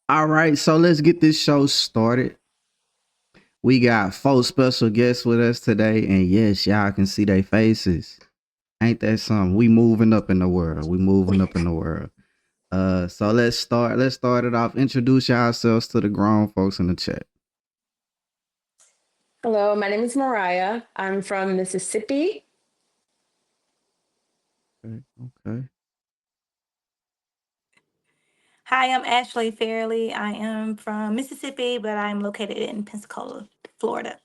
All right, so let's get this show started. We got four special guests with us today, and yes, y'all can see their faces. Ain't that something? We moving up in the world. We moving up in the world. So let's start. Let's start it off. Introduce yourselves to the grown folks in the chat. Hello, my name is Mariah. I'm from Mississippi. Okay. Okay. Hi, I'm Ashley Fairley. I am from Mississippi, but I'm located in Pensacola, Florida.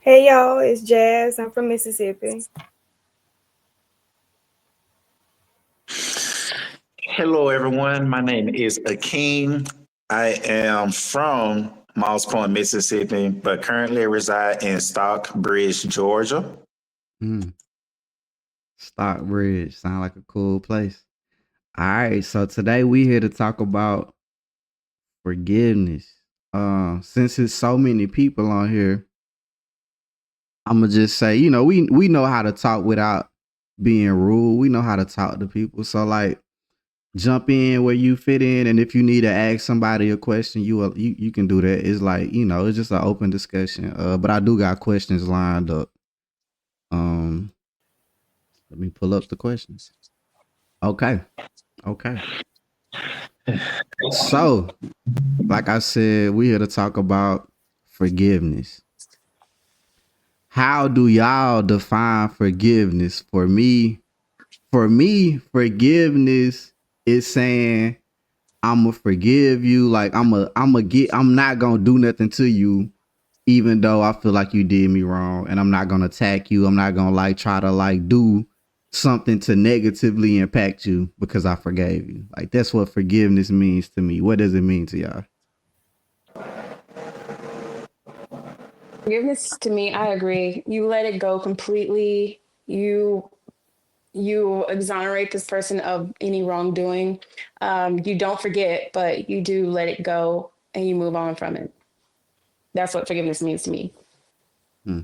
Hey y'all, it's Jazz. I'm from Mississippi. Hello, everyone. My name is Akeem. I am from Moss Point, Mississippi, but currently reside in Stockbridge, Georgia. Mm, Stockbridge sound like a cool place. All right, so today we here to talk about forgiveness. Since it's so many people on here, I'm gonna just say, we know how to talk without being rude. We know how to talk to people. So like, jump in where you fit in, and if you need to ask somebody a question, you can do that. It's like it's just an open discussion. But I do got questions lined up. Um, Let me pull up the questions. Okay, okay. So, like I said, we here to talk about forgiveness. How do y'all define forgiveness? For me, forgiveness is saying I'ma forgive you. Like I'm not gonna do nothing to you, even though I feel like you did me wrong, and I'm not gonna attack you. I'm not gonna like try to like do something to negatively impact you because I forgave you. Like that's what forgiveness means to me. What does it mean to y'all? Forgiveness to me, I agree. You let it go completely. You exonerate this person of any wrongdoing. You don't forget, but you do let it go and you move on from it. That's what forgiveness means to me. Hmm.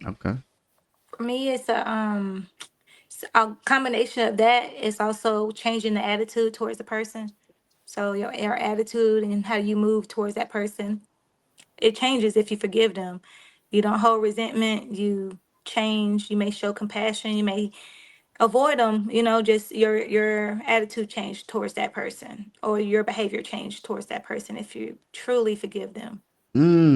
Okay. For me, it's a combination of that. It's also changing the attitude towards the person. So your attitude and how you move towards that person, it changes if you forgive them. You don't hold resentment. You change. You may show compassion. You may avoid them. Just your attitude change towards that person, or your behavior change towards that person if you truly forgive them.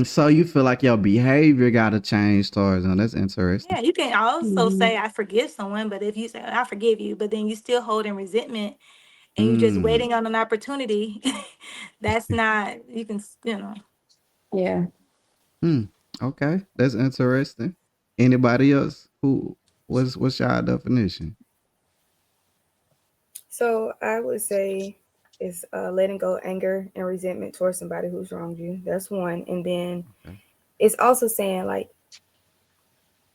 So you feel like your behavior gotta change towards them. That's interesting. Yeah, you can also Mhm. say I forgive someone, but if you say I forgive you, but then you still holding resentment and you just Mm. waiting on an opportunity, that's not you can Yeah. Hmm. Okay. That's interesting. Anybody else? What's y'all definition? So I would say it's letting go anger and resentment towards somebody who's wronged you. That's one. And then Okay. it's also saying like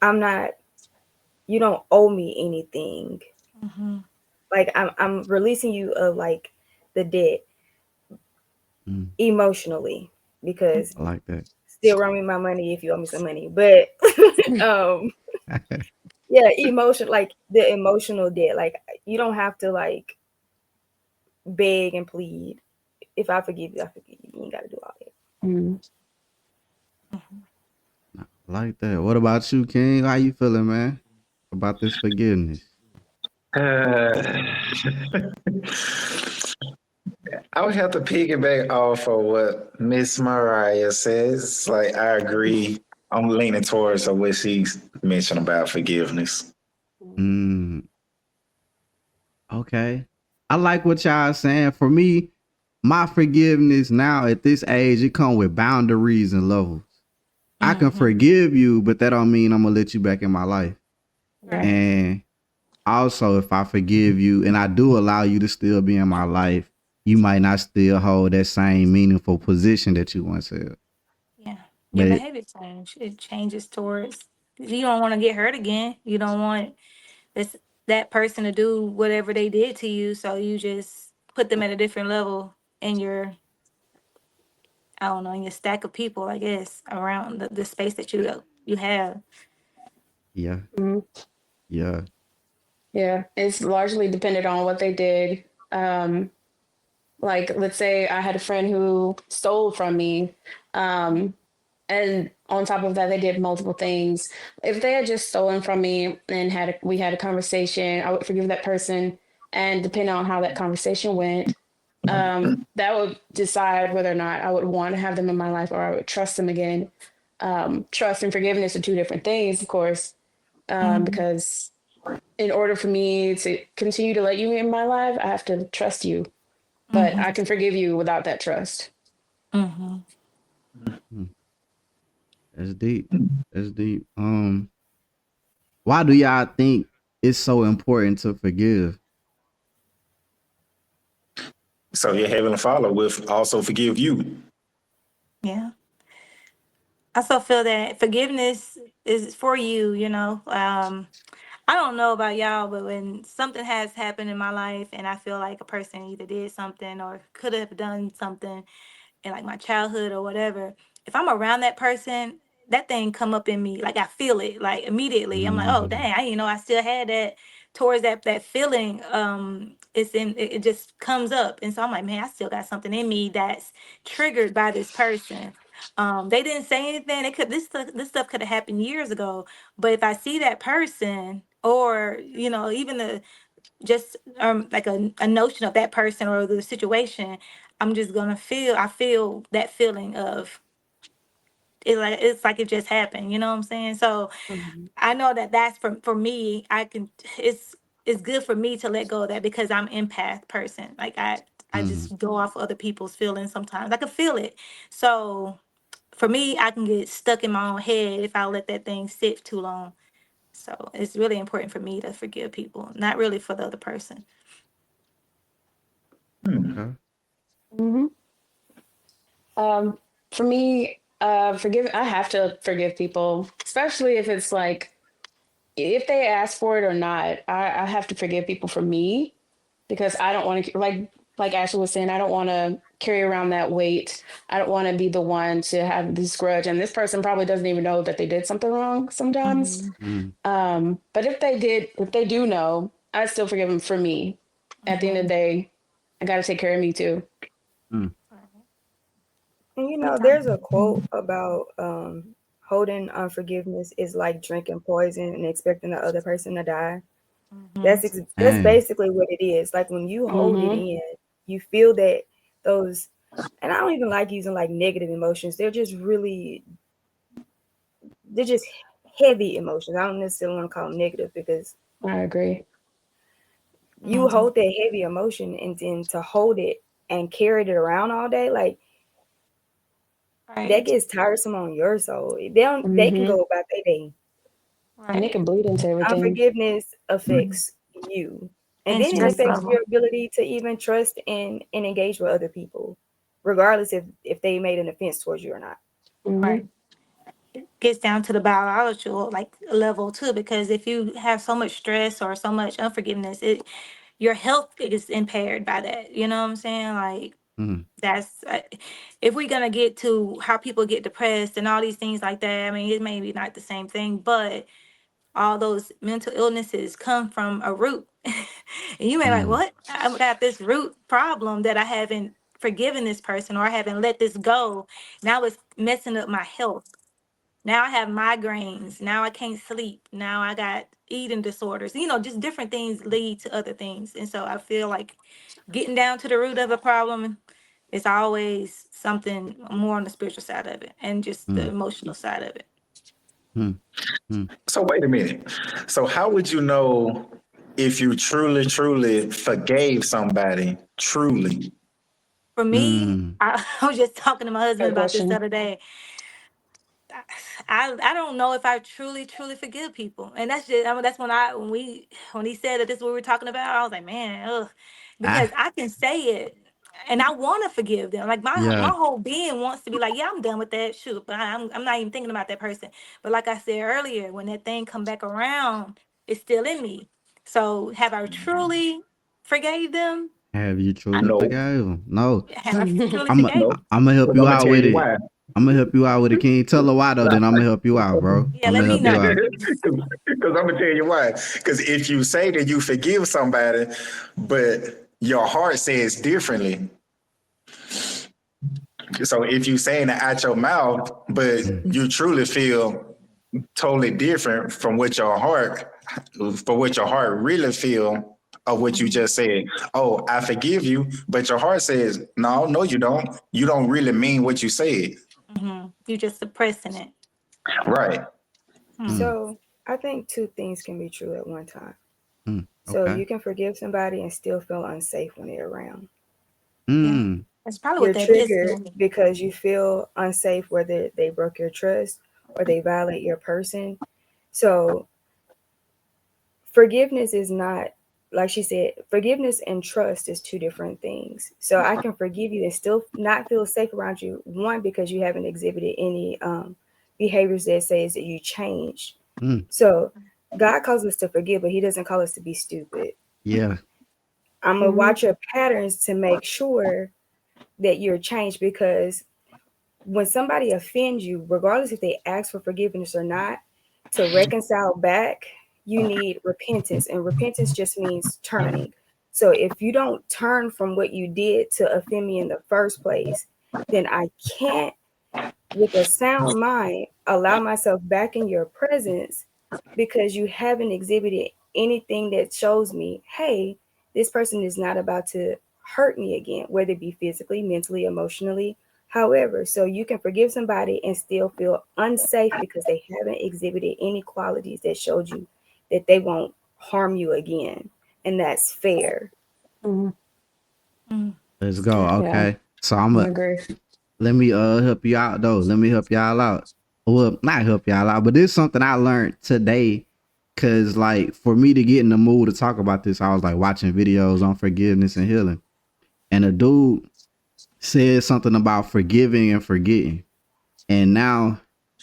I'm not you don't owe me anything. hmm Like I'm releasing you of like the debt Mm. emotionally because I like that. still run me my money if you owe me some money. But um yeah, emotion like the emotional debt. Like you don't have to like beg and plead. If I forgive you, I forgive you. You ain't got to do all that. Mhm. I like that. What about you, King? How you feeling, man? About this forgiveness? Uh, I would have to piggyback off of what Miss Mariah says. Like, I agree. I'm leaning towards what she's mentioned about forgiveness. Mm, okay. I like what y'all saying. For me, my forgiveness now at this age, it come with boundaries and levels. I can hmm forgive you, but that don't mean I'm gonna let you back in my life. Yeah. Right. And also, if I forgive you and I do allow you to still be in my life, you might not still hold that same meaningful position that you once held. Yeah. Your But it, behavior change. It changes towards you don't want to get hurt again. You don't want this that person to do whatever they did to you. So you just put them at a different level in your I don't know, in your stack of people, I guess, around the space that you have. yeah, Mhm. yeah. Yeah. It's largely dependent on what they did. Um, Like, let's say I had a friend who stole from me. And on top of that, they did multiple things. If they had just stolen from me and we had a conversation, I would forgive that person. And depending on how that conversation went, that would decide whether or not I would want to have them in my life or I would trust them again. Trust and forgiveness are two different things, of course, because in order for me to continue to let you in my life, I have to trust you. But I can forgive you without that trust. That's deep. That's deep. Why do y'all think it's so important to forgive? So your Heavenly Father will also forgive you. Yeah. I also feel that forgiveness is for you, you know. I don't know about y'all, but when something has happened in my life and I feel like a person either did something or could have done something in like my childhood or whatever, if I'm around that person, that thing come up in me. Like I feel it like immediately. I'm like, oh Mhm. dang, I didn't know I still had that towards that feeling. It just comes up. And so I'm like, man, I still got something in me that's triggered by this person. They didn't say anything. They could this stuff could have happened years ago. But if I see that person or, you know, even the just like a notion of that person or the situation, I'm just gonna I feel that feeling of it's like it just happened, you know what I'm saying? So I know that that's for me, it's good for me to let go of that because I'm empath person. Like I Mhm. just go off other people's feelings sometimes. I can feel it. So for me, I can get stuck in my own head if I let that thing sit too long. So it's really important for me to forgive people, not really for the other person. Okay. Hmm. For me, I have to forgive people, especially if it's like, if they ask for it or not, I have to forgive people for me because I don't want to, like Ashley was saying, I don't want to carry around that weight. I don't want to be the one to have this grudge. And this person probably doesn't even know that they did something wrong sometimes. Mhm. Mhm. But if they do know, I still forgive them for me. At the end of the day, I got to take care of me too. Mhm. And you know, Yeah. there's a quote about holding unforgiveness is like drinking poison and expecting the other person to die. Mhm. That's Dang. basically what it is. Like when you hold it Mm-hmm. in, you feel that those, and I don't even like using like negative emotions. They're just heavy emotions. I don't necessarily want to call them negative because I agree. you Mhm. hold that heavy emotion and then to hold it and carry it around all day, like that Right. gets tiresome on your soul. They can Mm-hmm. go about their day. And it Right. can bleed into everything. Unforgiveness affects you. And And then it stress affects level. your ability to even trust and engage with other people, regardless if they made an offense towards you or not. Mm-hmm. Right. Gets down to the biological like level too, because if you have so much stress or so much unforgiveness, your health is impaired by that. You know what I'm saying? Like Mhm. that's if we're gonna get to how people get depressed and all these things like that. I mean, it may be not the same thing, but all those mental illnesses come from a root. And you may like, Mhm. what? I've got this root problem that I haven't forgiven this person or I haven't let this go. Now it's messing up my health. Now I have migraines. Now I can't sleep. Now I got eating disorders. You know, just different things lead to other things. And so I feel like getting down to the root of a problem is always something more on the spiritual side of it and just the Mhm. emotional side of it. Mhm. Mhm. So wait a minute. So how would you know if you truly, truly forgave somebody? Truly. For me, Mhm. I was just talking to my husband Great about this the question. other day. I don't know if I truly forgive people, and that's just I mean, that's when he said that this is what we were talking about. I was like, man, ugh, because Ah. I can say it, and I want to forgive them. Like my Yeah. whole being wants to be like, yeah, I'm done with that. Shoot, but I'm not even thinking about that person. But like I said earlier, when that thing come back around, it's still in me. So have I truly forgave them? Have you truly No. forgave him? No. Have I truly I'm forgave? No. gonna help Because you I'm gonna out tell with you it. why. I'm gonna help you out with it. Can you tell her why though? Then I'm gonna help you out, bro. Yeah, I'm let gonna me help you know. out. Because I'm gonna tell you why. Because if you say that you forgive somebody, but your heart says differently, So if you saying it out your mouth, but you truly feel totally different from what your heart, for what your heart really feel of what you just said. Oh, I forgive you, but your heart says, no, no, you don't. You don't really mean what you said. You just suppressing it. Right. So I think two things can be true at one time. So Okay. you can forgive somebody and still feel unsafe when they're around. Mm. That's probably You're what that is. triggered because you feel unsafe, whether they broke your trust or they violate your person. So forgiveness is not, like she said, forgiveness and trust is two different things. So I can forgive you and still not feel safe around you. One, because you haven't exhibited any behaviors that says that you changed. Mm. So God calls us to forgive, but He doesn't call us to be stupid. Yeah. I'm gonna watch your patterns to make sure that you're changed, because when somebody offends you, regardless if they ask for forgiveness or not, to reconcile back, you need repentance. And repentance just means turning. So if you don't turn from what you did to offend me in the first place, then I can't, with a sound mind, allow myself back in your presence, because you haven't exhibited anything that shows me, hey, this person is not about to hurt me again, whether it be physically, mentally, emotionally, however. So you can forgive somebody and still feel unsafe because they haven't exhibited any qualities that showed you that they won't harm you again. And that's fair. Let's go. Yeah, Okay. So I agree. let me help you out though. Let me help y'all out. Well, not help y'all out, but this is something I learned today. Cause like for me to get in the mood to talk about this, I was like watching videos on forgiveness and healing. And a dude said something about forgiving and forgetting. And now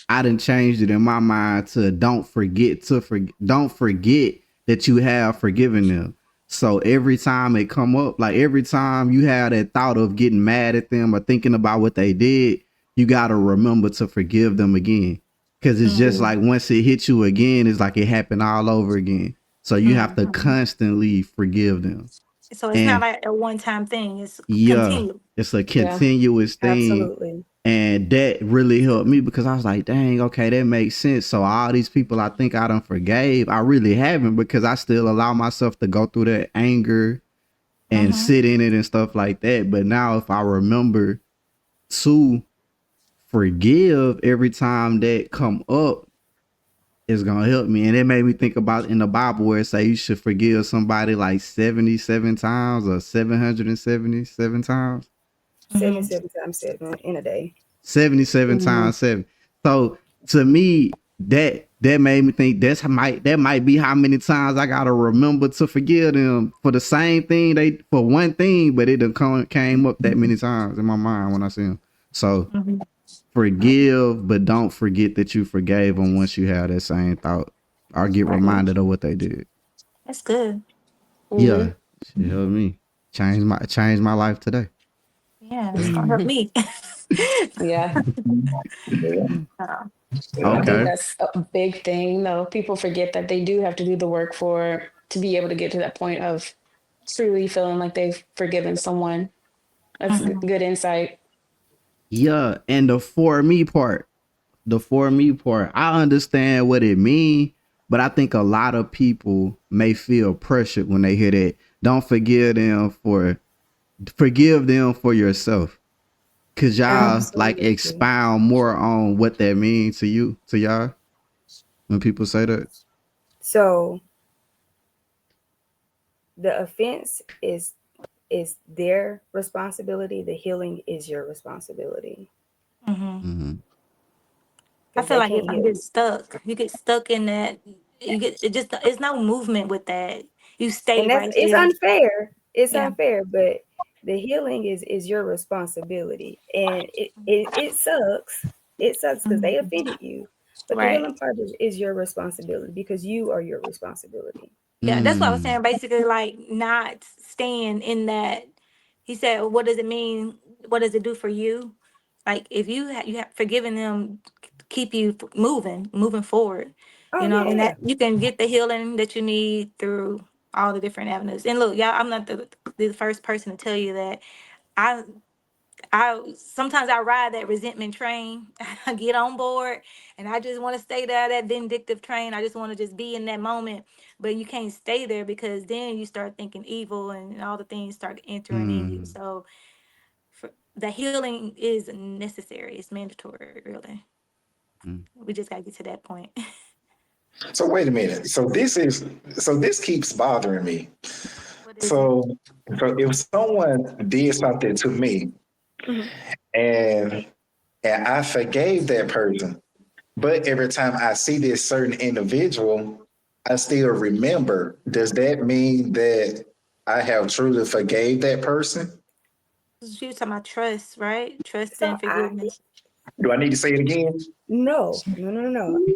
I done changed it in my mind to don't forget that you have forgiven them. So every time it come up, like every time you have that thought of getting mad at them or thinking about what they did, you gotta remember to forgive them again. Cause it's just like once it hits you again, it's like it happened all over again. So you have to constantly forgive them. So it's not And like a one-time thing. It's yeah, continual. it's a continuous thing. Absolutely. And that really helped me because I was like, dang, okay, that makes sense. So all these people I think I done forgave, I really haven't, because I still allow myself to go through that anger and sit in it and stuff like that. But now if I remember to forgive every time that come up, it's gonna help me. And it made me think about in the Bible where it say you should forgive somebody like 77 times or 777 times. 77 times 7 in a day. 77 times 7. So to me, that made me think that might be how many times I gotta remember to forgive them for the same thing, they for one thing, but it done came up that many times in my mind when I see them. So forgive, but don't forget that you forgave them once you have that same thought, or get reminded of what they did. That's good. Yeah, she helped me change my life today. Yeah, it's gonna hurt me. Yeah, Uh, I think Okay. that's a big thing, though. People forget that they do have to do the work to be able to get to that point of truly feeling like they've forgiven someone. That's good insight. Yeah, and the for me part, I understand what it mean, but I think a lot of people may feel pressured when they hear that. Don't forgive them for yourself. Could y'all like Absolutely. expound more on what that means to y'all when people say that? So the offense is their responsibility. The healing is your responsibility, Mm-hmm. I because feel they like can't if you heal get you. stuck, you get stuck in that. You get it just. It's no movement with that. You stay And that's, right it's there. unfair. It's Yeah. unfair, but the healing is your responsibility. And it sucks. It sucks because they offended you. But the Right. healing part is your responsibility, because you are your responsibility. Yeah, that's what I was Mm. saying. Basically, like not staying in that. He said, "What does it mean? What does it do for you? Like if you have forgiven them, keep you moving forward. Oh You know, and yeah. that you can get the healing that you need through all the different avenues. And look, y'all, I'm not the first person to tell you that. I sometimes I ride that resentment train. I get on board and I just want to stay there, that vindictive train. I just want to just be in that moment. But you can't stay there because then you start thinking evil and all the things start entering in you. Mm. So the healing is necessary. It's mandatory, really. Mm. We just gotta get to that point. So wait a minute. So this keeps bothering me. What is it? So if someone did something to me Mhm. and I forgave that person, but every time I see this certain individual, I still remember. Does that mean that I have truly forgave that person? You talking about trust, right? Trust So and forgiveness. Do I need to say it again? no.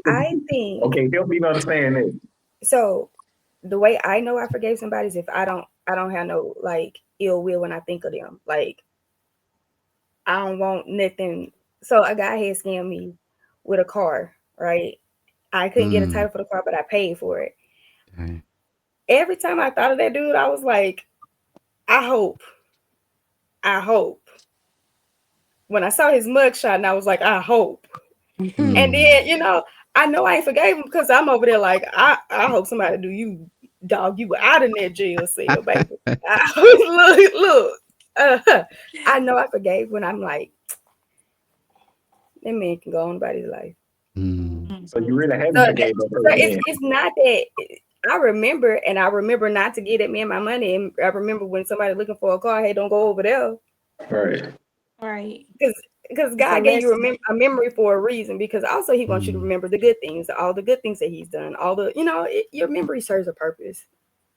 I think Okay, help me understand it. so. The way I know I forgave somebody is if I don't have no like ill will when I think of them. Like I don't want nothing. So a guy had scammed me with a car, right? I couldn't get a Mm. title for the car, but I paid for it. Dang. Every time I thought of that dude, I was like, I hope. When I saw his mugshot, and I was like, I hope. Mm. And then, I know I ain't forgave him because I'm over there like, I hope somebody do you, dog, you out in that jail cell, baby. Look. I know I forgave when I'm like, that man can go on about his life. Mm. So you really haven't So, forgave that so person it's then. it's not that I remember not to get that man my money. And I remember when somebody looking for a car, hey, don't go over there. Right. Right. Because It's a God gave you lesson. a memory for a reason. Because also He wants you to Mm. remember the good things, all the good things that He's done, all the your memory serves a purpose,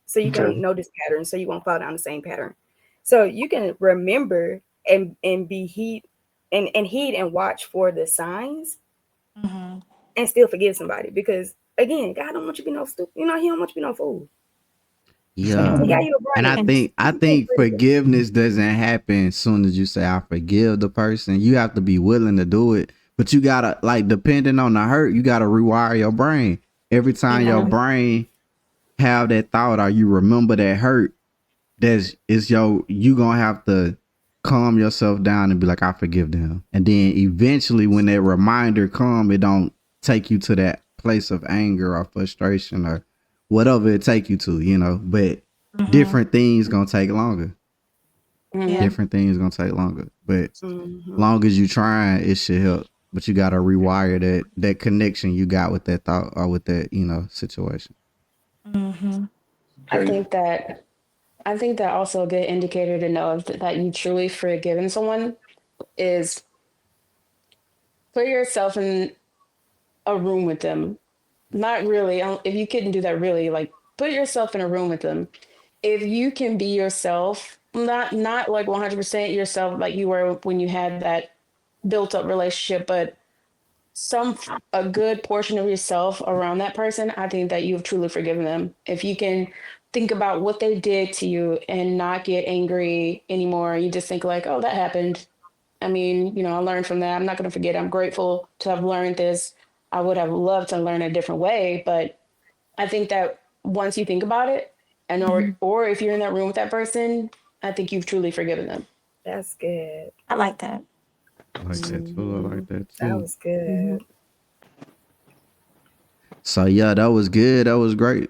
so you Okay. can notice patterns, so you won't fall down the same pattern. So you can remember and be heed and watch for the signs Mm-hmm. and still forgive somebody. Because again, God don't want you to be no stupid. He don't want you to be no fool. He Yeah. got you the And I brain. think I You can't think forget. forgiveness doesn't happen as soon as you say I forgive the person. You have to be willing to do it. But you gotta, like, depending on the hurt, you gotta rewire your brain. Every time your Yeah. brain have that thought or you remember that hurt, you gonna have to calm yourself down and be like, I forgive them. And then eventually when that reminder come, it don't take you to that place of anger or frustration or whatever it take you to. But Mm-hmm. different things gonna take longer. Yeah. Different things gonna take longer. But Mhm. long as you trying, it should help. But you gotta rewire that connection you got with that thought or with that, situation. Mm-hmm. I Okay. think that also a good indicator to know that you truly forgiven someone is put yourself in a room with them. Not really. If you couldn't do that, really, like put yourself in a room with them. If you can be yourself, not like 100% yourself like you were when you had that built up relationship, but a good portion of yourself around that person, I think that you've truly forgiven them. If you can think about what they did to you and not get angry anymore, you just think like, oh, that happened. I mean, I learned from that. I'm not going to forget. I'm grateful to have learned this. I would have loved to learn a different way, but I think that once you think about it, and or if you're in that room with that person, I think you've truly forgiven them. That's good. I like that. I like that too. I like that That too. was good. So yeah, that was good. That was great.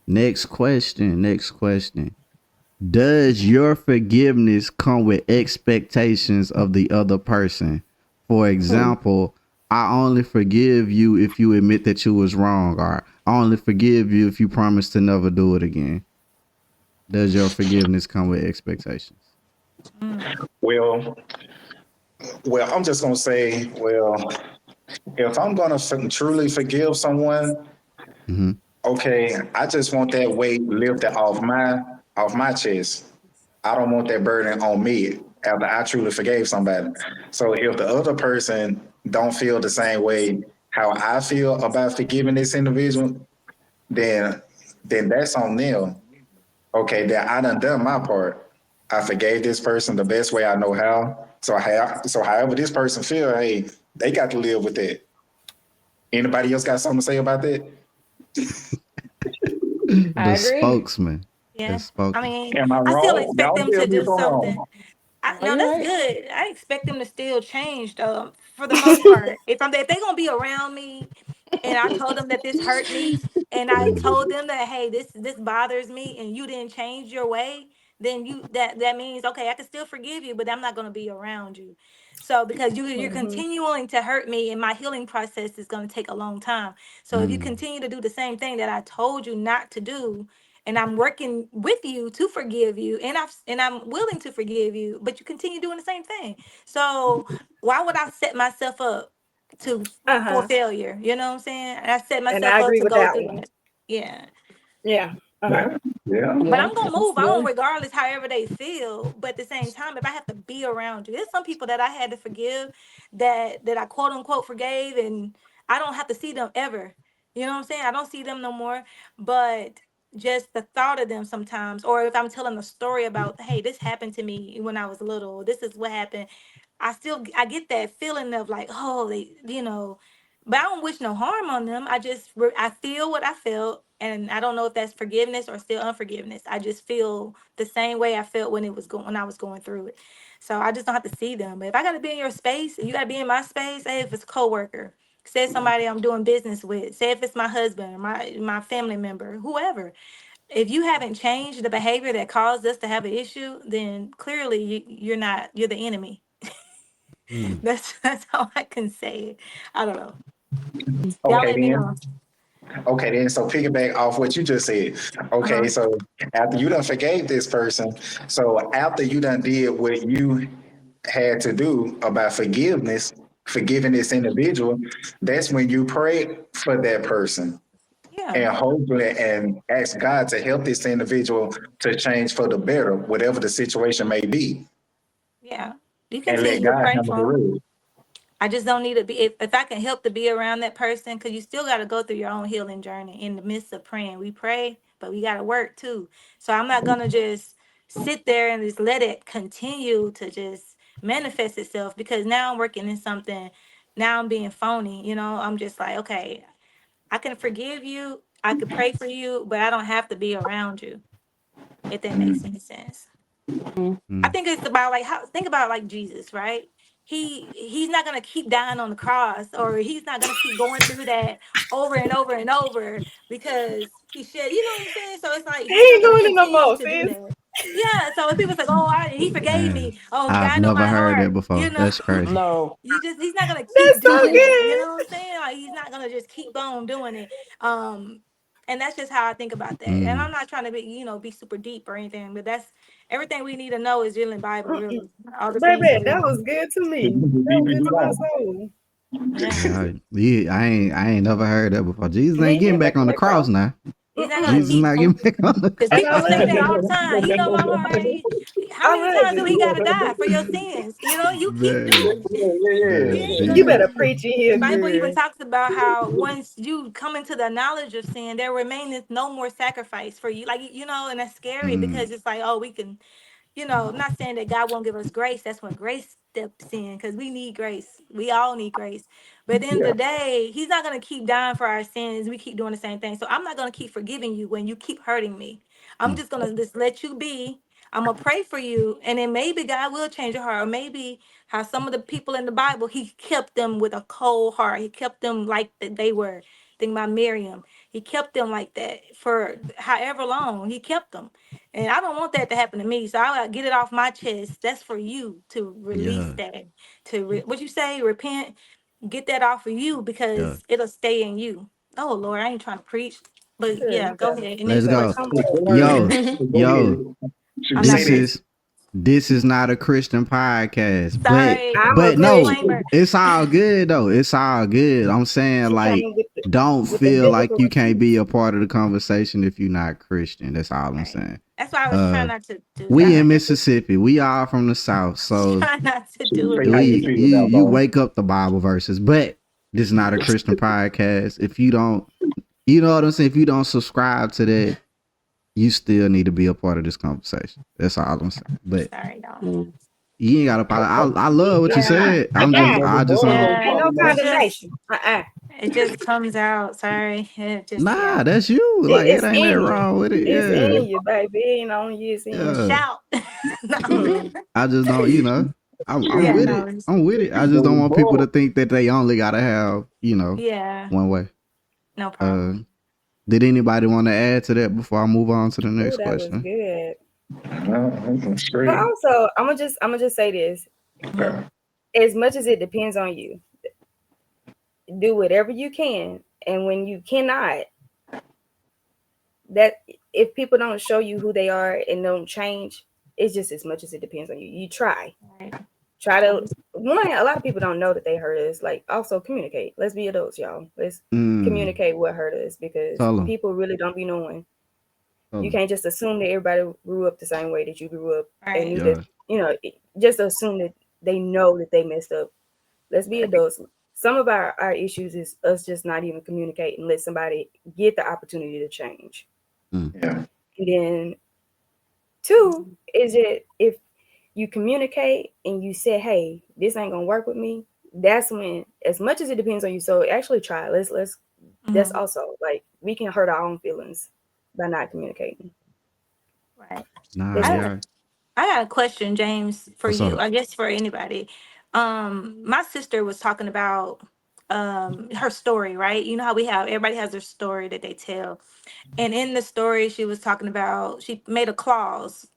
Next question. Does your forgiveness come with expectations of the other person? For example, I only forgive you if you admit that you was wrong, or I only forgive you if you promise to never do it again. Does your forgiveness come with expectations? Well, I'm just gonna say, if I'm gonna truly forgive someone, Mm-hmm. okay, I just want that weight lifted off my chest. I don't want that burden on me after I truly forgave somebody. So if the other person don't feel the same way how I feel about forgiving this individual, then that's on them. Okay, then I done my part. I forgave this person the best way I know how. So however this person feel, hey, they got to live with it. Anybody else got something to say about that? I The agree. spokesman. The Yeah. I spokesman. mean, Am I I still wrong? expect Y'all them tell to me if do I'm something. wrong. Are No, you that's right? good. I expect them to still change, for the most part. If they gonna be around me, and I told them that this hurt me, and I Mm, told them that, hey, this bothers me, and you didn't change your way, then that means, okay, I can still forgive you, but I'm not gonna be around you. So because you're Mhm. continuing to hurt me, and my healing process is gonna take a long time. So if you mm, continue to do the same thing that I told you not to do, and I'm working with you to forgive you, and I'm willing to forgive you, but you continue doing the same thing. So why would I set myself up to for Uh-huh. failure? You know what I'm saying? And I set And myself I up agree to with go that through one. that. Yeah. Yeah. Uh-huh. Yeah, yeah. But Yeah, I'm gonna move on absolutely. regardless, however they feel. But at the same time, if I have to be around you, there's some people that I had to forgive, that I quote unquote forgave, and I don't have to see them ever. You know what I'm saying? I don't see them no more. But just the thought of them sometimes, or if I'm telling a story about, hey, this happened to me when I was little, this is what happened. I get that feeling of like, oh, but I don't wish no harm on them. I feel what I felt, and I don't know if that's forgiveness or still unforgiveness. I just feel the same way I felt when I was going through it. So I just don't have to see them. But if I got to be in your space and you got to be in my space, hey, if it's a coworker, say it's somebody I'm doing business with, say if it's my husband or my family member, whoever. If you haven't changed the behavior that caused us to have an issue, then clearly you're the enemy. mm. That's how I can say it. I don't know. Y'all Okay, let me then. know. Okay, then. So piggyback off what you just said. Uh-huh. Okay, so after you done forgave this person, so after you done did what you had to do about forgiving this individual, that's when you pray for that person Yeah. and hopefully and ask God to help this individual to change for the better, whatever the situation may be, Yeah. You and let continue to God pray handle for the them. rest. I just don't need to be, if I can help to be around that person, because you still got to go through your own healing journey in the midst of praying. We pray, but we got to work too. So I'm not going to just sit there and just let it continue to just manifest itself, because now I'm working in something. Now I'm being phony. I'm just like, okay, I can forgive you. I could pray for you, but I don't have to be around you, if that makes Mm, any sense. Mhm. I Mm, think it's about like think about like Jesus, right? He's not gonna keep dying on the cross, or he's not gonna keep going through that over and over and over because he should, you know what I'm saying? So it's like He he's not ain't gonna doing it no continue more, to do sis. that. Yeah. So if people say, "Oh, he forgave man, me," oh, I've God know never my heard that heart, before. you know. That's crazy. No. He's not gonna keep That's so doing it. You good. know what I'm saying? Like he's not gonna just keep on doing it. And that's just how I think about that. And I'm Mm, not trying to be super deep or anything, but that's everything we need to know is in the Bible, Mm-mm. really. All the things Baby, that we that want. was good to the me. That was deeper good you to my want. soul. Yeah. yeah, I ain't never heard that before. Jesus ain't Me getting either. back on the cross now. He's not gonna Jesus Mm-mm. keep not getting back on the because And I people cross. say love that all it. the time. You know my heart. How I many love times do he it. gotta die for your sins? You keep doing Man, it. You man, ain't You gonna. better Jesus. preach in The here, Bible even girl. talks about how once you come into the knowledge of sin, there remaineth no more sacrifice for you. Like, and that's scary Mm, because it's like, oh, we can, I'm not saying that God won't give us grace. That's when grace steps in because we need grace. We all need grace. But at the end of the day, He's not going to keep dying for our sins. We keep doing the same thing. So I'm not going to keep forgiving you when you keep hurting me. I'm mm, just going to just let you be. I'm going to pray for you. And then maybe God will change your heart. Or maybe how some of the people in the Bible, He kept them with a cold heart. He kept them like that they were. Think about Miriam. He kept them like that for however long. He kept them. And I don't want that to happen to me. So I gotta get it off my chest. That's for you to release yeah, that. What you say, repent, get that off of you yeah. because it'll stay in you. Oh Lord, I ain't trying to preach. But Girl, yeah, you go better, ahead. you Let's Next better go. question. come up. Yo, Go yo. ahead. I'm not This Say preaching. is this is not a Christian podcast, but Sorry. I'm but no, agreeing. Disclaimer. it's all good though. It's all good. I'm saying She like, coming with the don't with the feel like biblical you can't be receipts. a part of the conversation if you're not Christian. That's all I'm Right. saying. That's why I was trying Uh, not to do we in that. Mississippi. We all from the South, so Try not to so do it say how you we again. feel you about you both. wake up the Bible verses. But this is not a Christian podcast. If you don't, you know what I'm saying. If you don't subscribe to that, you still need to be a part of this conversation. That's all I'm saying. But Sorry, y'all. Mm. you ain't got to apologize. I love what you Yeah. said. Uh-uh. I just Yeah, Ain't no it's just condemnation. Uh-uh. it just comes out. Sorry. It just nah. yeah. That's you. Like it It's ain't that in you. wrong with it. It's Yeah, in you, baby. It ain't on you. It's in you. yeah. Shout. No. I just don't, I'm Yeah, with no, it. I'm with it. I just don't want people to think that they only gotta have, yeah, one way. no Uh, problem. did anybody want to add to that before I move on to the Oh, next that was question? good. I'm straight. But also, I'm gonna just say this: Okay. as much as it depends on you, do whatever you can, and when you cannot, that if people don't show you who they are and don't change, it's just as much as it depends on you. You Right. try to. One, a lot of people don't know that they hurt us. Like, also communicate. Let's be adults, y'all. Let's Mm, communicate what hurt us, because tell them. people really don't be knowing. Tell You 'em. can't just assume that everybody grew up the same way that you grew up and Right. knew that, Yeah. just assume that they know that they messed up. Let's be adults. Some of our issues is us just not even communicating, let somebody get the opportunity to change. Mm, Yeah. And then two is that if you communicate and you say, hey, this ain't gonna work with me, that's when, as much as it depends on you, so actually try. Let's That's Mhm. also like, we can hurt our own feelings by not communicating. Right. nah, That's I yeah. I got a question, James, for What's you. up? I guess for anybody. My sister was talking about her story, right? You know how we have everybody has their story that they tell. And in the story, she was talking about she made a clause,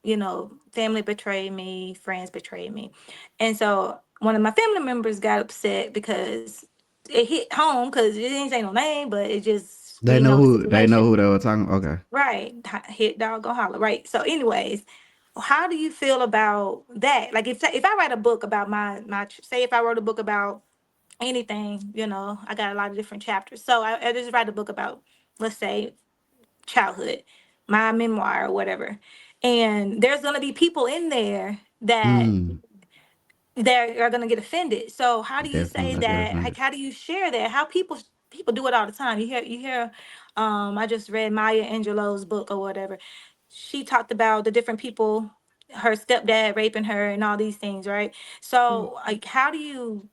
family betrayed me, friends betrayed me. And so one of my family members got upset because it hit home because it didn't say no name, but it just They we know know the who they know situation. who they were talking. Okay. Right. Hit dog go holler. Right. So anyways, how do you feel about that? Like if I write a book about say if I wrote a book about anything, I got a lot of different chapters. So I just write a book about, let's say, childhood, my memoir or whatever. And there's gonna be people in there that Mm, they're gonna get offended. So how do you say definitely get that? Like offended. how do you share that? How people do it all the time. You hear I just read Maya Angelou's book or whatever. She talked about the different people, her stepdad raping her and all these things, right? So like how do you,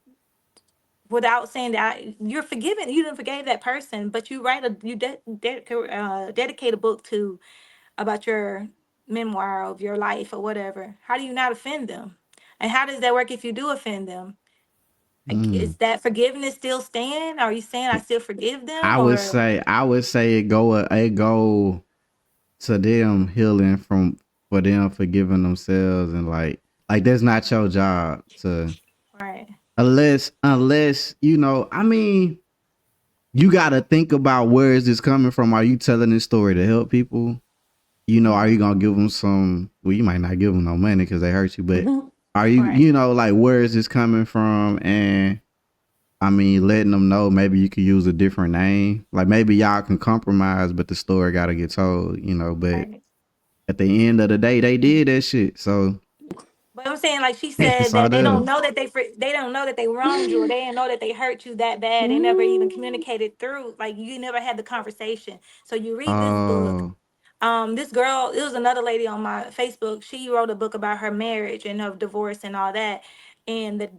without saying that you're forgiven, you didn't forgave that person, but you write a you dedicate a book to about your memoir of your life or whatever. How do you not offend them? And how does that work if you do offend them? Like, Mm. is that forgiveness still stand? Are you saying I still forgive them, I would or say it go to them healing for them forgiving themselves, and like that's not your job to, right? unless I mean, you got to think about, where is this coming from? Are you telling this story to help people? Are you gonna give them some? Well, you might not give them no money because they hurt you, but are you, Right. like, where is this coming from? And I mean, letting them know maybe you could use a different name. Like maybe y'all can compromise, but the story got to get told. But Right. at the end of the day, they did that shit. So But I'm saying, like she it's said, all that they don't them. know that they don't know that they wronged you, or they didn't know that they hurt you that bad. They never even communicated through. Like you never had the conversation. So you read this book. Oh, This girl, it was another lady on my Facebook. She wrote a book about her marriage and her divorce and all that. And the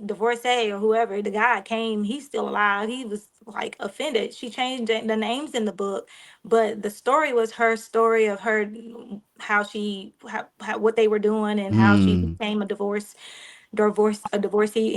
divorcee or whoever, the guy came, he's still alive. He was like offended. She changed the names in the book, but the story was her story of her, how what they were doing and how she mm, became a divorcee.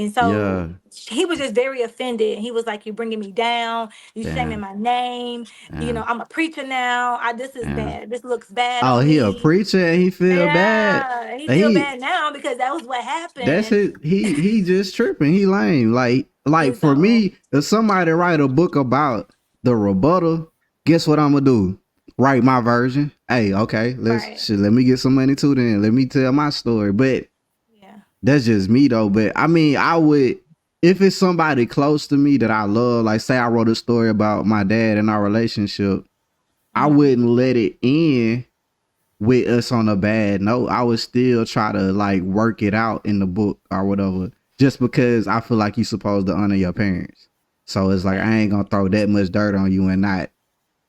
And so yeah, he was just very offended. He was like, "You bringing me down, you shaming damn, my name, damn, I'm a preacher now. This is damn. bad, this looks bad Oh, on he a me." preacher and he feel bad. Yeah, he feel He bad now because that was what That's happened. it. He just tripping. He lame. Like And for so me, if somebody write a book about the rebuttal, guess what I'm gonna do? Write my version. Hey, okay, right. let me get some money too. Then let me tell my story. But Yeah. that's just me though. But I mean, I would, if it's somebody close to me that I love. Like say I wrote a story about my dad and our relationship, I Mhm. wouldn't let it end with us on a bad note. I would still try to like work it out in the book or whatever, just because I feel like you're supposed to honor your parents. So it's like Right. I ain't gonna throw that much dirt on you and not,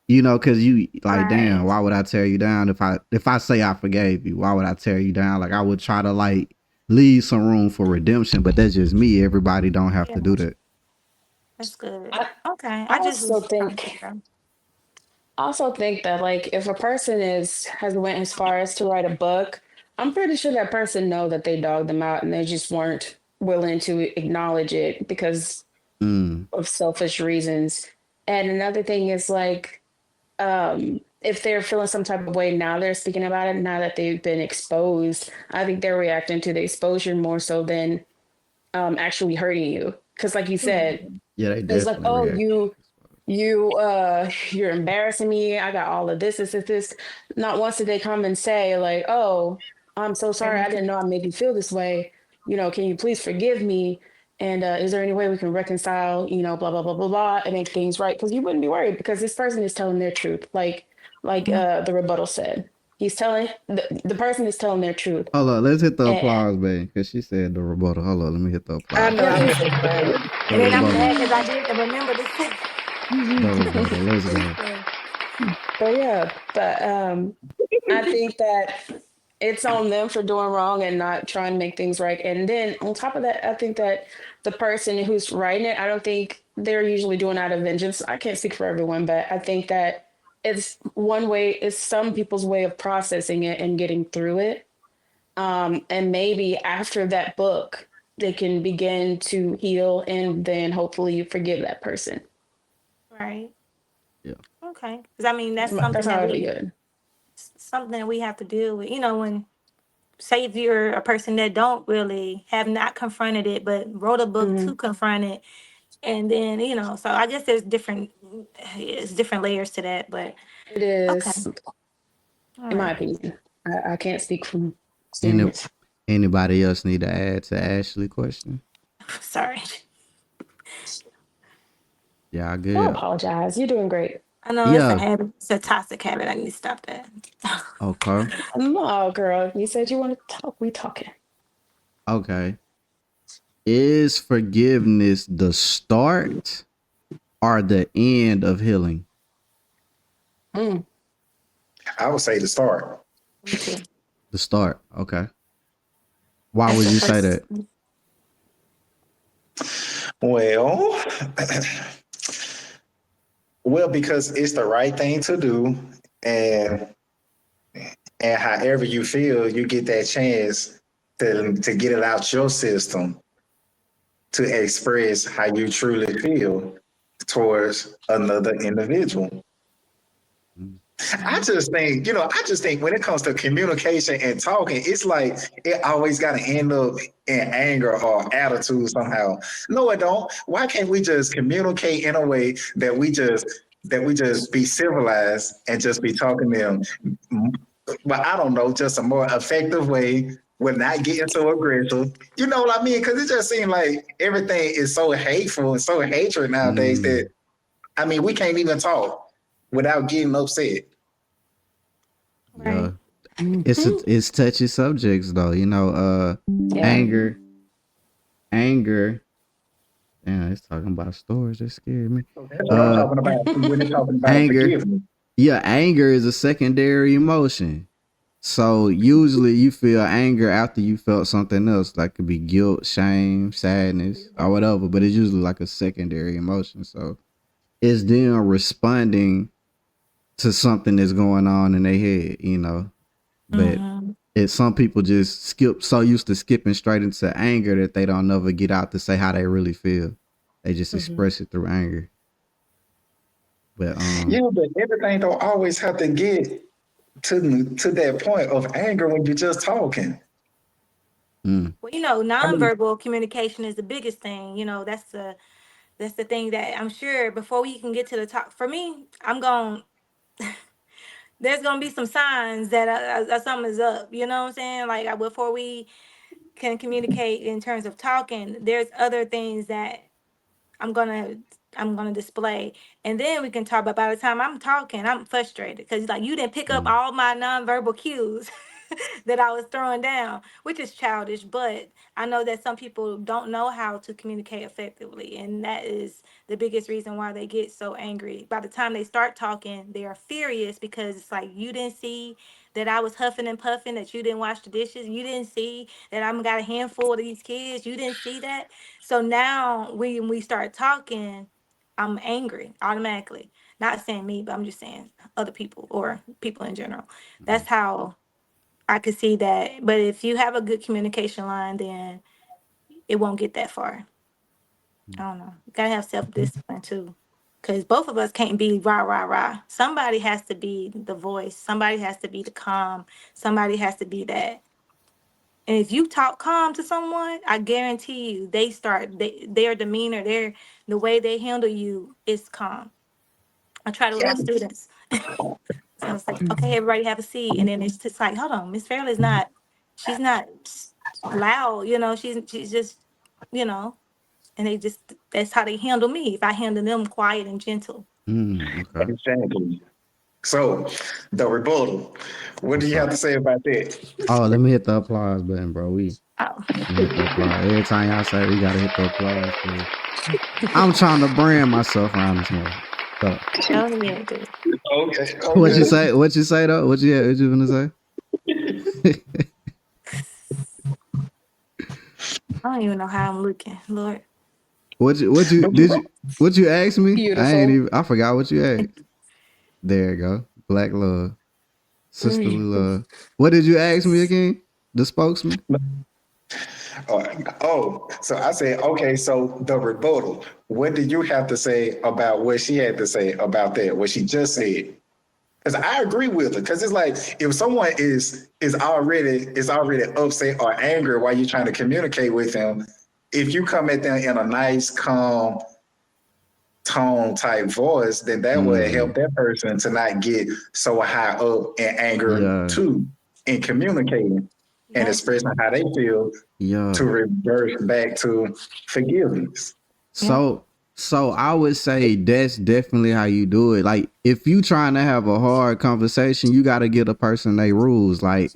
because you like, damn, Right. why would I tear you down if I say I forgave you? Why would I tear you down? Like I would try to like leave some room for redemption, but that's just me. Everybody don't have Yeah, to do that. that's good. I, Okay. I I just also was trying to think figure out. I also think that like if a person has went as far as to write a book, I'm pretty sure that person know that they dogged them out and they just weren't willing to acknowledge it because Mm. of selfish reasons. And another thing is like, if they're feeling some type of way now, they're speaking about it now that they've been exposed. I think they're reacting to the exposure more so than actually hurting you. Because, like you said, Yeah, they it's like, definitely oh, react. you're embarrassing me. I got all of this. Not once did they come and say like, oh, I'm so sorry. I didn't know I made you feel this way. Can you please forgive me? And is there any way we can reconcile, blah blah blah blah blah, and make things right? Because you wouldn't be worried because this person is telling their truth, the rebuttal said. He's telling the person is telling their truth. Hold on, let's hit the And applause, man, because she said the rebuttal. Hold on, let me hit the I applause. know Yeah, I was me so too. quiet. The And then I'm rebuttal. mad because I didn't remember to say. The rebuttal. Let's go. but yeah, but I think that it's on them for doing wrong and not trying to make things right. And then on top of that, I think that the person who's writing it, I don't think they're usually doing out of vengeance. I can't speak for everyone, but I think that it's some people's way of processing it and getting through it. And maybe after that book, they can begin to heal and then hopefully forgive that person. Right. Yeah. Okay. Because I mean, that's That's something how that it'll be good. we have to deal with. When say if you're a person that don't really have not confronted it, but wrote a book Mhm. to confront it, and then so I guess it's different layers to that. But It okay, is, all in my right. opinion. I can't speak from Any, experience. anybody else need to add to Ashley question? Sorry. Yeah, Don't good. apologize. You're doing great. I know it's a Yeah. habit. It's a toxic habit. I need to stop that. Okay. No, girl, you said you want to talk. We talking. Okay. Is forgiveness the start or the end of healing? Mm. I would say the start. Me too. The start. Okay. Why That's would the you say first. that? Well, well, because it's the right thing to do, and however you feel, you get that chance to get it out your system to express how you truly feel towards another individual. Mm. I just think when it comes to communication and talking, it's like it always got to end up in anger or attitude somehow. No, it don't. Why can't we just communicate in a way that we just be civilized and just be talking to them? But I don't know, just a more effective way with not getting so aggressive. You know what I mean? Because it just seems like everything is so hateful and so hatred nowadays that Mm. I mean we can't even talk without getting upset. Yeah. Right. Mhm. It's touchy subjects though, Yeah. anger, anger. Yeah, it's talking about stores that scared me. That's what I'm Uh talking about when they're talking about anger. forgiveness. Yeah, anger is a secondary emotion. So usually you feel anger after you felt something else, like could be guilt, shame, sadness, or whatever, but it's usually like a secondary emotion. So it's them responding to something that's going on in their head. But Mm-hmm. some people just so used to skipping straight into anger that they don't never get out to say how they really feel. They just Mhm. express it through anger. But Yeah, but everything don't always have to get to that point of anger when you're just talking. mm, Well, I mean, nonverbal communication is the biggest thing. That's the thing that I'm sure before we can get to the top. For me, I'm going. There's gonna be some signs that something's up. You know what I'm saying? Like before we can communicate in terms of talking, there's other things that I'm gonna I'm gonna display, and then we can talk. But by the time I'm talking, I'm frustrated because like you didn't pick up mm, all my nonverbal cues that I was throwing down, which is childish. But I know that some people don't know how to communicate effectively, and that is the biggest reason why they get so angry. By the time they start talking, they are furious because it's like you didn't see that I was huffing and puffing, that you didn't wash the dishes, you didn't see that I'm got a handful of these kids, you didn't see that. So now when we start talking, I'm angry automatically. Not saying me, but I'm just saying other people or people in general. mm. That's how. I could see that. But if you have a good communication line, then it won't get that far. I don't know. You gotta have self-discipline too. Cause both of us can't be rah rah rah. Somebody has to be the voice. Somebody has to be the calm. Somebody has to be that. And if you talk calm to someone, I guarantee you their demeanor, the way they handle you is calm. I try to with my students. So it's like, okay, everybody have a seat. And then it's just like, hold on, Miss Fairley's she's not loud, she's just, you know, and that's how they handle me. If I handle them quiet and gentle. Okay. Exactly. So the rebuttal. What do you have to say about that? Oh, let me hit the applause button, bro. Let Oh, me hit the applause. Every time y'all say we gotta hit the applause, 'cause I'm trying to brand myself around this one. So, oh yeah, dude. Okay. what you say? What you say though? What you gonna say? I don't even know how I'm looking, Lord. What you ask me? Beautiful. I forgot what you asked. There you go. Black love. Sisterly love. What did you ask me again? The spokesman? So I said, okay, so the rebuttal. What do you have to say about what she had to say about that? What she just said? Because I agree with her. Because it's like if someone is already upset or angry while you're trying to communicate with them, if you come at them in a nice, calm tone type voice, then that would help that person to not get so high up in anger Yeah. too in communicating and expressing how they feel Yeah. to revert back to forgiveness. So I would say that's definitely how you do it. Like if you trying to have a hard conversation, you got to get a person they rules. Like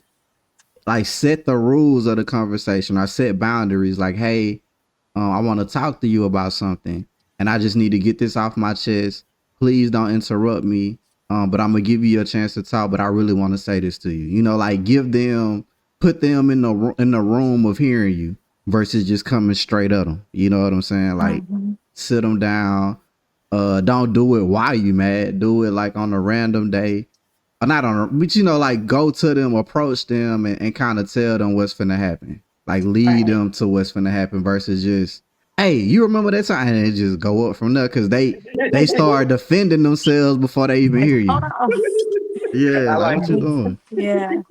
set the rules of the conversation or set boundaries. Like, hey, I want to talk to you about something, and I just need to get this off my chest. Please don't interrupt me. But I'm gonna give you a chance to talk. But I really want to say this to you. You know, like put them in the room of hearing you versus just coming straight at them. You know what I'm saying? Like, sit them down. Don't do it while you mad. Do it like on a random day. Or not on, but like go to them, approach them, and kind of tell them what's finna happen. Like lead them to what's finna happen versus just, hey, you remember that time, and it just go up from there because they start defending themselves before they even hear you. Oh, Yeah, I like like what you doing? yeah.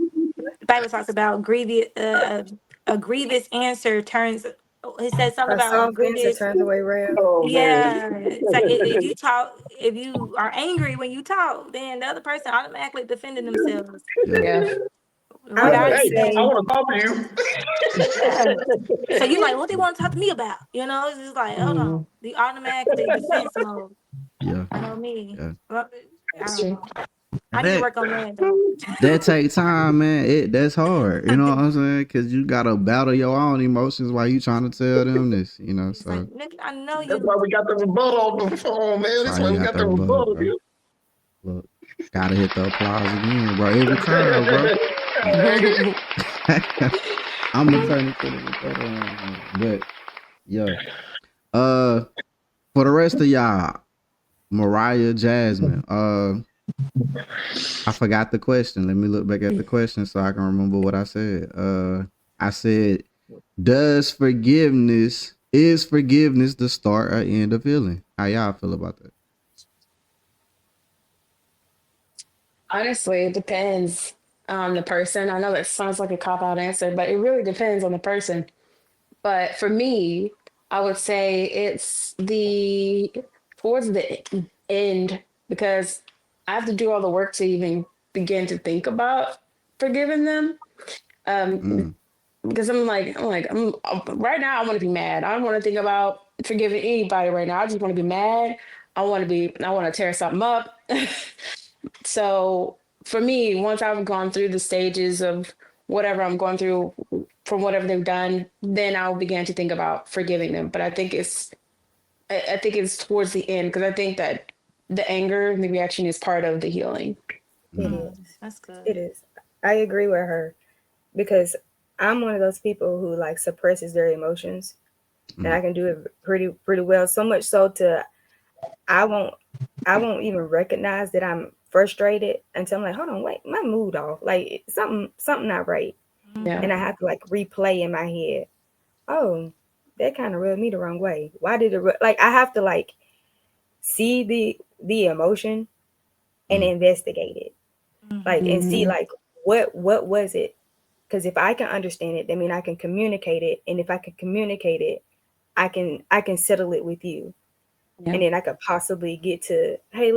The Bible talks about a grievous answer turns. It says something A about soft answer grievous. turns away wrath. Oh man. Yeah, it's like if you are angry when you talk, then the other person automatically defending themselves. Yeah. I would Regardless, Hey, I say, want to talk to yeah. you. So you like, what they want to talk to me about? It's just like, hold on, the automatically defense mode. Yeah, I know me. yeah. Well, I That's don't true. know. I need to work on that though. That take time, man. That's hard. You know what I'm saying? Because you gotta battle your own emotions while you trying to tell them this. It's like, So nigga, I know That's why you. we got the rebuttal on the phone, man. that's That's why why you we got got the the rebuttal, rebuttal. bro. Look, gotta hit the applause again, bro. Every time, bro. I'm gonna turn it to the rebuttal round, but yeah. For the rest of y'all, Mariah, Jasmine. I forgot the question. Let me look back at the question so I can remember what I said. I said, is forgiveness the start or end of healing? How y'all feel about that? Honestly, it depends on the person. I know that sounds like a cop out answer, but it really depends on the person. But for me, I would say it's the towards the end because I have to do all the work to even begin to think about forgiving them. Um, because right now I want to be mad. I don't want to think about forgiving anybody right now. I just want to be mad. I want to tear something up. So for me, once I've gone through the stages of whatever I'm going through from whatever they've done, then I'll begin to think about forgiving them. But I think it's towards the end because I think that the anger and the reaction is part of the healing. it is. That's good. It is. I agree with her because I'm one of those people who like suppresses their emotions, and I can do it pretty well. So much so to I won't even recognize that I'm frustrated until I'm like, hold on, wait, my mood off. Like something not right. Yeah. And I have to like replay in my head. Oh, that kind of rubbed me the wrong way. Why did it like I have to like see the emotion and investigate it. Like and see Mhm. like what was it? Because if I can understand it, that means I can communicate it. And if I can communicate it, I can settle it with you. Yeah. And then I could possibly get to, hey,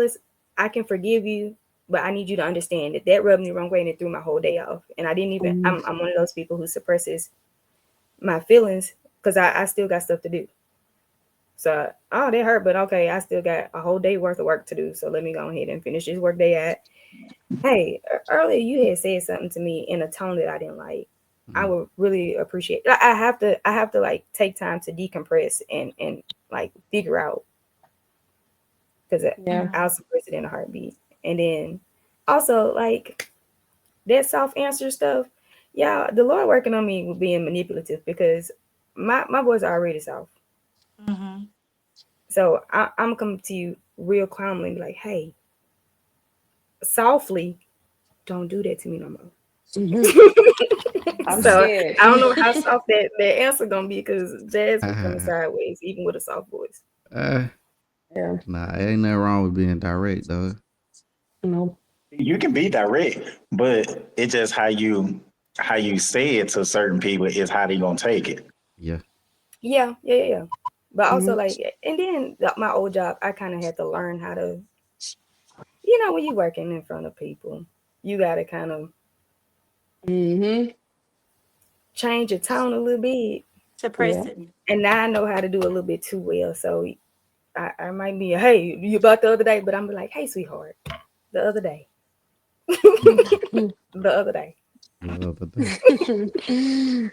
I can forgive you, but I need you to understand that that rubbed me the wrong way and it threw my whole day off. And I didn't even, Mhm. I'm one of those people who suppresses my feelings because I still got stuff to do. So, oh, that hurt, but okay, I still got a whole day worth of work to do. So let me go ahead and finish this work day at. Hey, earlier you had said something to me in a tone that I didn't like. I would really appreciate. I have to like take time to decompress and like figure out because Yeah. I'll suppress it in a heartbeat. And then also like that soft answer stuff. Yeah, the Lord working on me with being manipulative because my voice are already soft. Mm-hmm. So I'm coming to you real calmly, and be like, hey, softly, don't do that to me no more. Mhm. I'm So scared. I don't know how soft that answer gonna be because Jazz be coming Uh, sideways, even with a soft voice. uh, Yeah. nah, ain't nothing wrong with being direct though. No. You can be direct, but it's just how you say it to certain people is how they gonna take it. Yeah. Yeah. But also Mhm. like, and then my old job, I kind of had to learn how to, when you're working in front of people, you got to kind of Mhm. change your tone a little bit. Suppress Yeah. it. And now I know how to do a little bit too well. So I might be, hey, you about the other day, but I'm like, hey, sweetheart, the other day, the other day. The other day.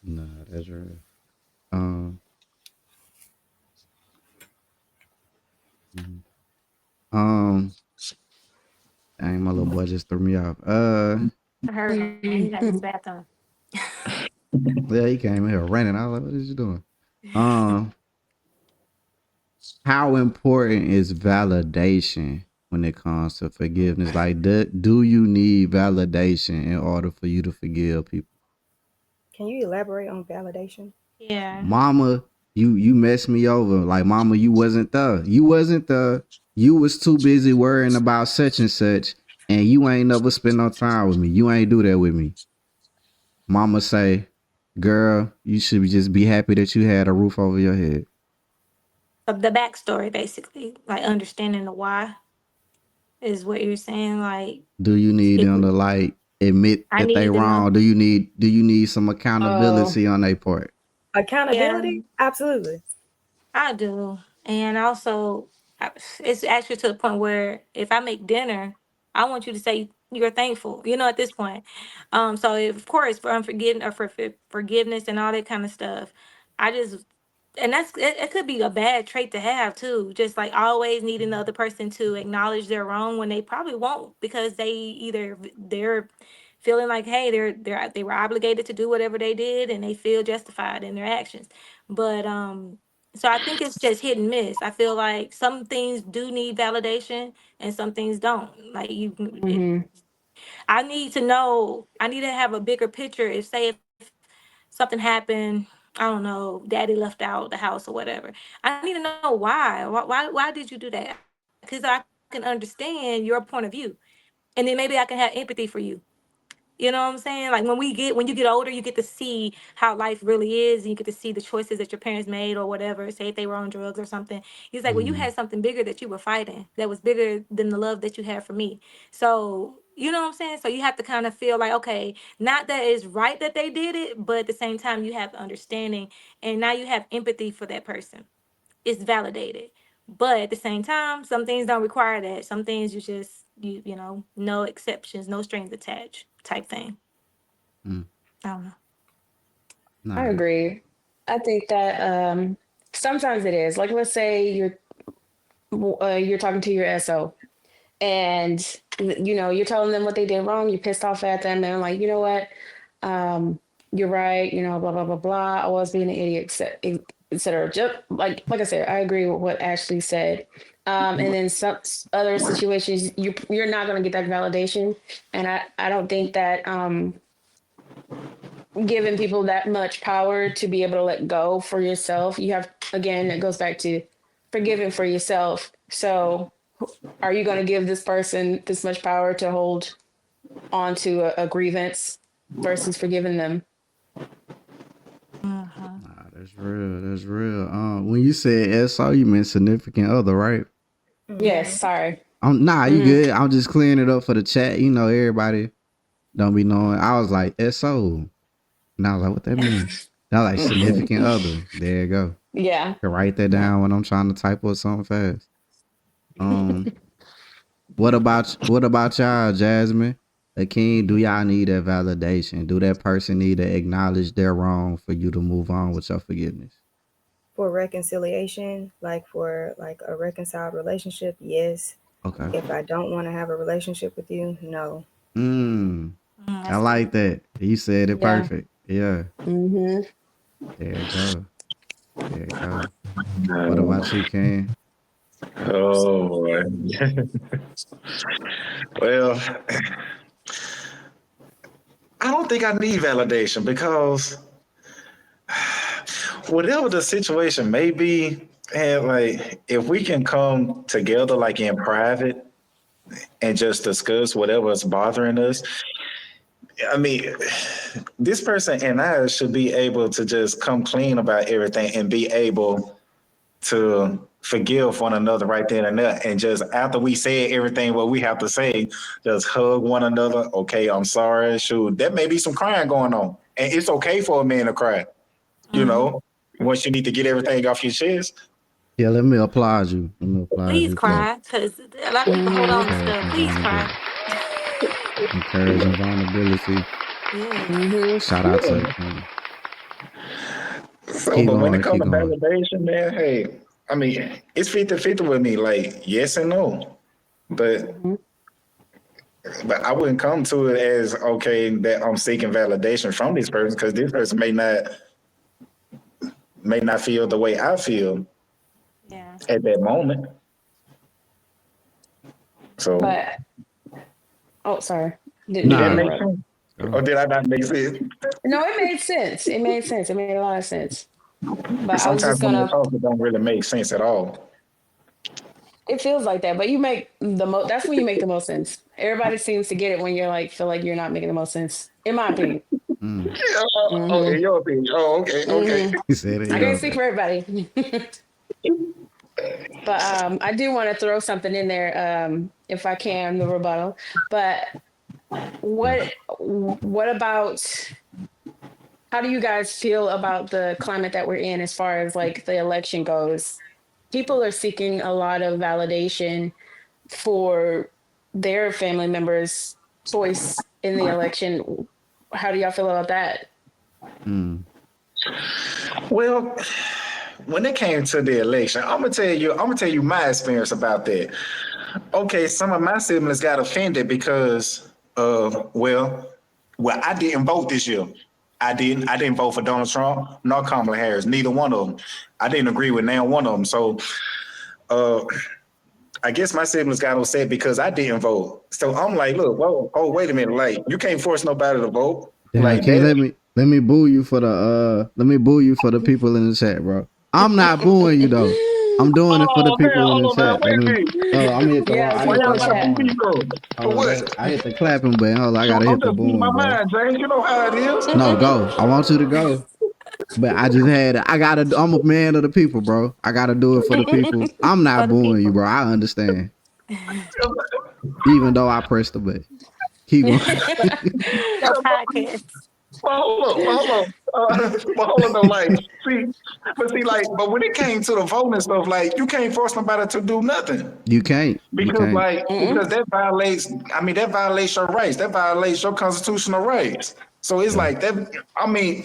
Nah, that's real. Um, mhm. um, dang, my little boy just threw me off. I heard him. He got his bathroom. Yeah, he came here running. I was like, what is you doing? Um, how important is validation when it comes to forgiveness? Like, do you need validation in order for you to forgive people? Can you elaborate on validation? Yeah. Mama, you messed me over. Like, mama, you wasn't the. You wasn't the. You was too busy worrying about such and such, and you ain't never spend no time with me. You ain't do that with me. Mama say, girl, you should just be happy that you had a roof over your head. Of the backstory, basically, like understanding the why is what you're saying. Like, Do you need if them to like admit I that they need to know, wrong? Do you need some Oh. accountability on their part? yeah, Accountability? Absolutely. I do. And also, it's actually to the point where if I make dinner, I want you to say you're thankful, at this point. So of course, for unforgiveness or for forgiveness and all that kind of stuff, I just, and it could be a bad trait to have too. Just like always needing the other person to acknowledge their wrong when they probably won't because they're feeling like, hey, they were obligated to do whatever they did and they feel justified in their actions. But so I think it's just hit and miss. I feel like some things do need validation and some things don't. Like Mhm. I need to know. I need to have a bigger picture. If say if something happened, I don't know, daddy left out the house or whatever. I need to know why. Why did you do that? Because I can understand your point of view, and then maybe I can have empathy for you. You know what I'm saying? Like when you get older, you get to see how life really is, and you get to see the choices that your parents made or whatever. Say if they were on drugs or something. He's like, well, you Mm, had something bigger that you were fighting that was bigger than the love that you had for me. So you know what I'm saying? So you have to kind of feel like, okay, not that it's right that they did it, but at the same time, you have understanding, and now you have empathy for that person. It's validated. But at the same time, some things don't require that. Some things no exceptions, no strings attached type thing. mm, I don't know. I nah. agree. I think that sometimes it is. Like let's say you're talking to your SO and you're telling them what they did wrong, you're pissed off at them and like, you know what? you're right, blah blah blah blah. I was being an idiot, etc. Just like I said, I agree with what Ashley said. And then some other situations, you're not going to get that validation, and I don't think that giving people that much power to be able to let go for yourself. You have, again, it goes back to forgiving for yourself. So are you going to give this person this much power to hold on to a grievance versus forgiving them? Mhm. Nah, that's real. That's real. When you said SO, you meant significant other, right? Yes, sorry. You Mhm. good. I'm just clearing it up for the chat. Everybody don't be knowing. I was like SO, and I was like, what that mean? That like significant other. There you go. Yeah. I can write that down when I'm trying to type up something fast. What about y'all, Jasmine? Akeem, do y'all need that validation? Do that person need to acknowledge their wrong for you to move on with your forgiveness? For reconciliation, like for like a reconciled relationship, yes. Okay. If I don't want to have a relationship with you, no. I That's like that. You said it Yeah. perfect. Yeah. Hmm. There you go. There you go. What about you, Ken? Oh boy. Well, I don't think I need validation because whatever the situation may be, and like if we can come together like in private and just discuss whatever's bothering us, I mean, this person and I should be able to just come clean about everything and be able to forgive one another right then and there. And just after we say everything what we have to say, just hug one another. Okay, I'm sorry. Shoot, there may be some crying going on. And it's okay for a man to cry, once you need to get everything off your chest. Yeah, let me applaud you. Let me applaud Please you for that. cry, because a lot of people hold on to stuff. Please cry. Encouraging vulnerability. Yes. Hmm. Shout out to the king. So, Keep but when it going, comes keep to going. validation, man, hey, I mean, it's 50-50 with me, like yes and no. But Hmm. I wouldn't come to it as okay that I'm seeking validation from this person because this person may not feel the way I feel Yeah. at that moment. So But, oh, sorry. Didn't did mean to that Nah. make interrupt. sense? Or Oh. did I not make sense? No, it made sense. It made sense. It made a lot of sense. But I was Sometimes just when we gonna. talk, it don't really make sense at all. It feels like that, but you make the most. That's when you make the most sense. Everybody seems to get it when you're like feel like you're not making the most sense, in my opinion. Oh, Hmm. in your opinion. Oh, okay, okay. Hmm. He said it, I yeah. can't speak for everybody, but I do want to throw something in there, if I can, the rebuttal. But Yeah. what about? How do you guys feel about the climate that we're in as far as like the election goes? People are seeking a lot of validation for their family members' choice in the election. How do y'all feel about that? Mm. Well, when it came to the election, I'm gonna tell you my experience about that. Okay, some of my siblings got offended because I didn't vote this year. I didn't vote for Donald Trump nor Kamala Harris, neither one of them. I didn't agree with neither one of them. So uh I guess my siblings got upset because I didn't vote. So I'm like, look, whoa, oh, wait a minute, like you can't force nobody to vote. Damn, Like can you that. let me boo you for the people in the chat, bro. I'm not booing you though. I'm doing it for the Oh man, people in the hold on now, chat. wait a minute. I'm hit the Yes, I Why hit people the y'all in gotta wrong boo chat. me one. for? For Hold on, what? I hit the clapping button. Hold on, I Shoot, gotta I'm hit the just speaking my boom, bro. mind, James. You know how it is. No, go. I want you to go. But I'm a man of the people, bro. I gotta do it for the people. I'm For not the booing you, people. bro. I understand. Even though I pressed the button. Keep going. Your podcast. Well, hold on. But hold on, though. Like, but when it came to the voting and stuff, like, you can't force nobody to do nothing You can't. You because, can't. like, because that violates. I mean, that violates your rights. That violates your constitutional rights. So it's Yeah. like that. I mean,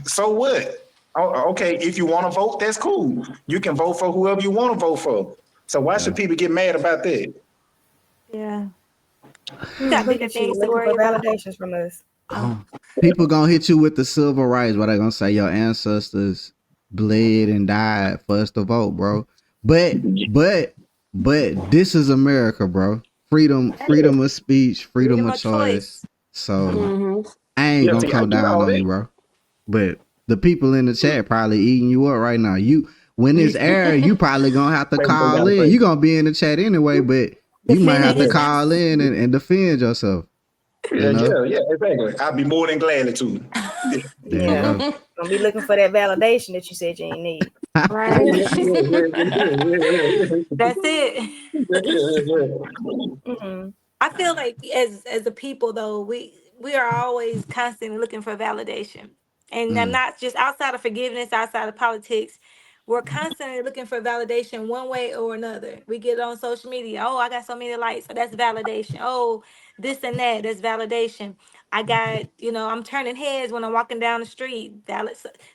so what? Okay, if you want to vote, that's cool. You can vote for whoever you want to vote for. So why Yeah. should people get mad about that? Yeah. You got Look bigger at you things to looking for worry about. validations from us. People gonna hit you with the civil rights, but they gonna say your ancestors bled and died for us to vote, bro. But but but this is America, bro. Freedom of speech, freedom Freedom of of choice. choice. So Mm-hmm. I ain't Yeah, gonna see, I come get down all on you, that. bro. But the people in the chat probably eating you up right now. You when it's air, you probably gonna have to Say what they call gotta in. say. You gonna be in the chat anyway, but you might Defend have to innocence. call in and defend yourself. Yeah, You know? exactly. I'd be more than glad to. There you Yeah. go. Gonna be looking for that validation that you said you ain't need. Right. That's it. Mm-hmm. I feel like as a people though, we are always constantly looking for validation. And I'm Mm, not just outside of forgiveness, outside of politics. We're constantly looking for validation one way or another. We get on social media. Oh, I got so many likes. So that's validation. Oh, this and that. That's validation. I got, I'm turning heads when I'm walking down the street.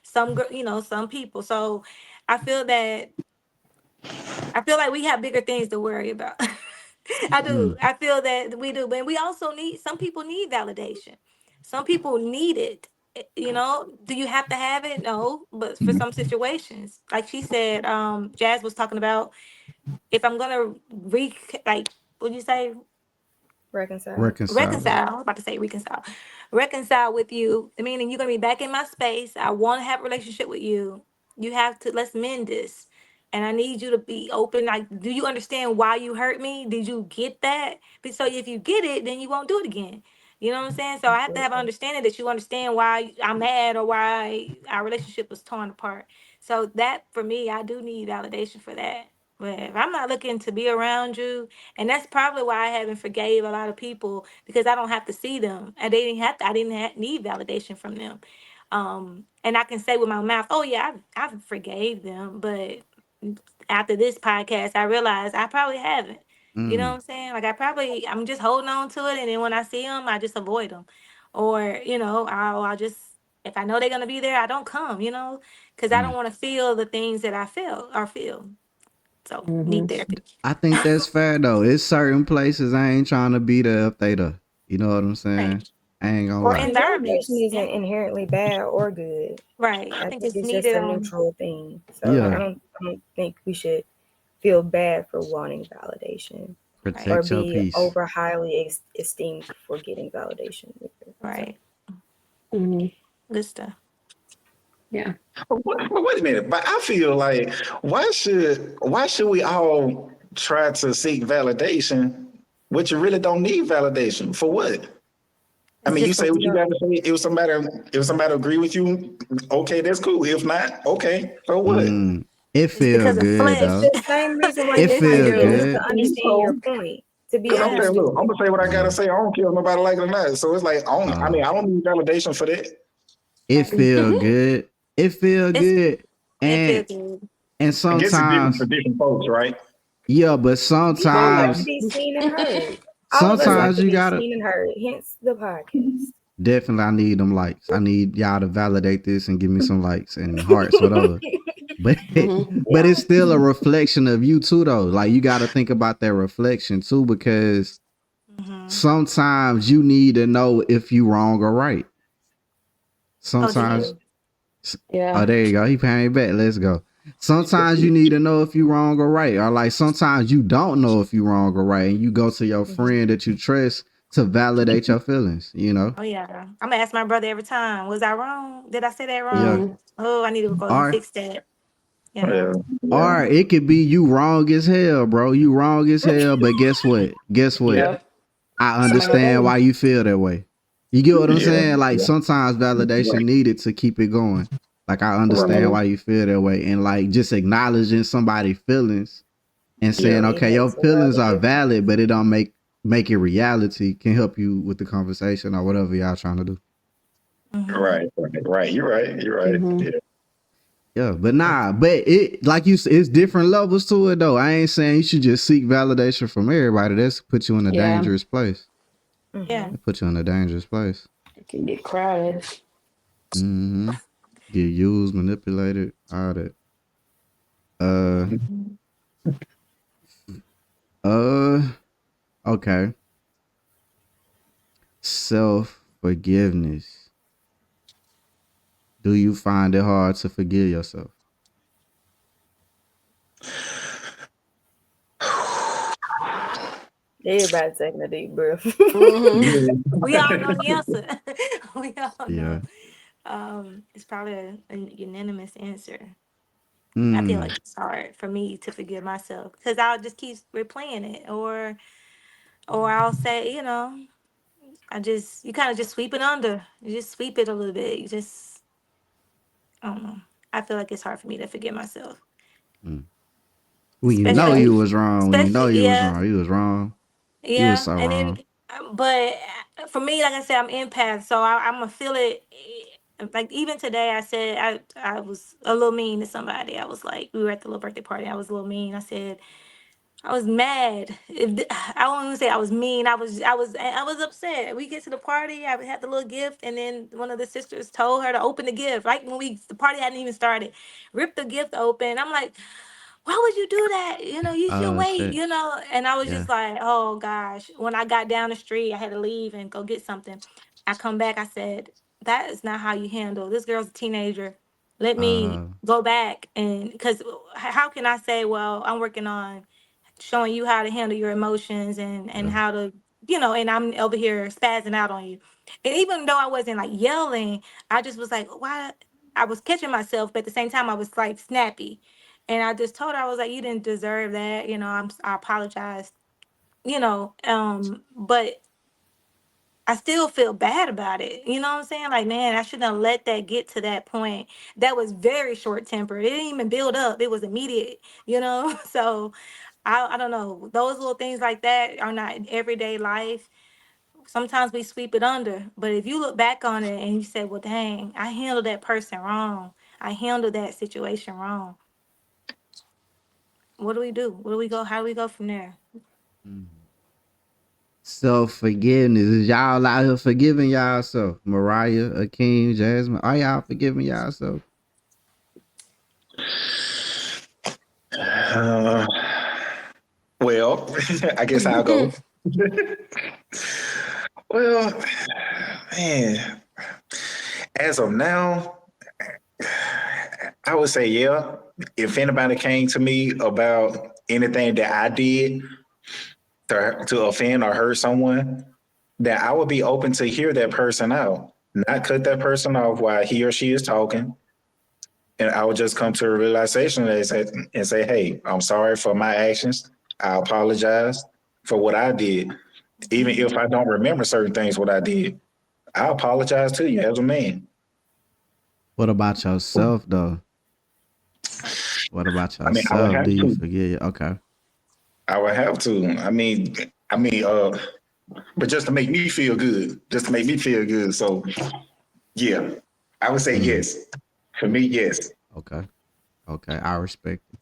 Some, some people. So I feel that I feel like we have bigger things to worry about. I do. mm, I feel that we do. But we also need, some people need validation. Some people need it. Do you have to have it? No. But for some situations, like she said, Jazz was talking about, if I'm gonna what'd you say? Reconcile. reconcile. Reconcile. I was about to say reconcile. Reconcile with you, meaning you're gonna be back in my space. I want to have a relationship with you. You have to, let's mend this. And I need you to be open. Like, do you understand why you hurt me? Did you get that? So if you get it, then you won't do it again. You know what I'm saying? So I have to have an understanding that you understand why I'm mad or why our relationship was torn apart. So that for me, I do need validation for that. But if I'm not looking to be around you, and that's probably why I haven't forgave a lot of people, because I don't have to see them, and they didn't have to. I didn't need validation from them. And I can say with my mouth, "Oh yeah, I forgave them," but after this podcast, I realized I probably haven't. You know what Mm, I'm saying? Like I'm just holding on to it, and then when I see them, I just avoid them, or I'll just, if I know they're gonna be there, I don't come. Because I don't mm. want to feel the things that I felt or feel. So Mm-hmm. need therapy. I think that's fair though. It's certain places I ain't trying to be there if they there. You know what I'm saying? Right. I ain't gonna Or lie. And validation environments. isn't Yeah. inherently bad or good. Right. I I think think it's it's just needed a on. neutral thing. So I Yeah. Right. don't, I don't think we should feel bad for wanting validation Right. or Protect your be peace. over highly esteemed for getting validation. So Right. Mm-hmm. Good stuff. Yeah. But wait a minute. But I feel like why should we all try to seek validation, which you really don't need validation for what? I It's mean, you just say a, what you got to say. If somebody agree with you, okay, that's cool. If not, okay, so what? Mm. It it's feel because of good flesh. it's though. the same reason why It you It's fight feel them, is good. to understand your point, to be Because I'm yeah. saying, understood. look, I'm gonna say what I gotta Yeah. say. I don't care if nobody like it or not. So it's like, Uh, I don't need validation for that. it Right. feel good. It feel It's good. it And feels good. and I guess it's different for sometimes, different folks, right? yeah, but People like to sometimes be seen and heard. All of us like sometimes to you be gotta seen and heard, hence the podcast. definitely I need them likes. I need y'all to validate this and give me some likes and hearts, whatever. But Mm-hmm. but Yeah. it's still a reflection of you too though. Like you gotta think about that reflection too, because Hmm. sometimes you need to know if you wrong or right. Oh, Sometimes geez. Mhm. oh Yeah. there you go. He paying back. Let's go. Sometimes you need to know if you wrong or right. Or like sometimes you don't know if you wrong or right. And you go to your Mhm. friend that you trust to validate your feelings, you know? Oh yeah. I'm gonna ask my brother every time. Was I wrong? Did I say that Yeah. wrong? Mm-hmm. Oh, I need to go and Or fix that. Yeah, yeah. or it could be you wrong as hell, bro. You wrong as hell. But guess what? Guess what? Yeah, Yep. I Somebody understand better. why you feel that way. You get what I'm yeah, saying? Like yeah. sometimes validation Right, needed to keep it going. Like I understand right. Mm-hmm. why you feel that way. And like just acknowledging somebody's feelings and saying, Yeah, It okay, your makes a world feelings of are difference. valid, but it don't make it reality, can help you with the conversation or whatever y'all trying to do. Hmm. right. You're right. You're right. Mm-hmm. Yeah. Yeah, but nah, but it like you said, it's different levels to it though. I ain't saying you should just seek validation from everybody. That's put you in a Yeah. dangerous place. Yeah. Mhm. It put you in a dangerous place. It can get crowded. Mm-hmm. Get used, manipulated, all that. Uh, Mhm. uh, okay. Self forgiveness. Do you find it hard to forgive yourself? Everybody taking a deep breath. We all know the answer. We all Yeah. know. It's probably a unanimous answer. I feel Mm. like it's hard for me to forgive myself because I'll just keep replaying it, or I'll say, you kind of just sweep it under. You just sweep it a little bit. I don't know. I feel like it's hard for me to forgive myself, Mm. When you know especially, you was wrong, when you know you was yeah, wrong, you was wrong. You was yeah. so And then, wrong. but for me, like I said, I'm empath, so I'm gonna feel it. Like even today, I said I was a little mean to somebody. I was like, we were at the little birthday party. I was a little mean. I said, I was mad. I won't even say I was mean. I was upset. We get to the party. I had the little gift, and then one of the sisters told her to open the gift. Right when the party hadn't even started, ripped the gift open. I'm like, why would you do that? You should Oh wait. shit. And I was Yeah. just like, oh gosh. When I got down the street, I had to leave and go get something. I come back. I said, that is not how you handle. This girl's a teenager. Let me Uh go back, and because how can I say, well, I'm working on showing you how to handle your emotions and yeah. how to, and I'm over here spazzing out on you. And even though I wasn't like yelling, I just was like, why? I was catching myself, but at the same time I was like snappy. And I just told her, I was like, you didn't deserve that. I apologize, but I still feel bad about it. You know what I'm saying? Like, man, I shouldn't have let that get to that point. That was very short tempered. It didn't even build up. It was immediate. So I don't know. Those little things like that are not in everyday life. Sometimes we sweep it under. But if you look back on it and you say, well, dang, I handled that person wrong. I handled that situation wrong. What do we do? Where do we go? How do we go from there? Self forgiveness. Is y'all out here forgiving y'all self? Mariah, Akeem, Jasmine. Are y'all forgiving y'all self? Uh, well, I guess I'll go. Well, man, as of now, I would say, yeah. If anybody came to me about anything that I did to offend or hurt someone, that I would be open to hear that person out, not cut that person off while he or she is talking. And I would just come to a realization and say, hey, I'm sorry for my actions. I apologize for what I did. Even if I don't remember certain things, what I did, I apologize to you as a man. What about yourself though? What about I mean, I would yourself? have Do you to. forgive you? Okay. I would have to. But just to make me feel good, just to make me feel good. So, yeah, I would say Mm. yes. For me, yes. Okay. Okay. I respect it.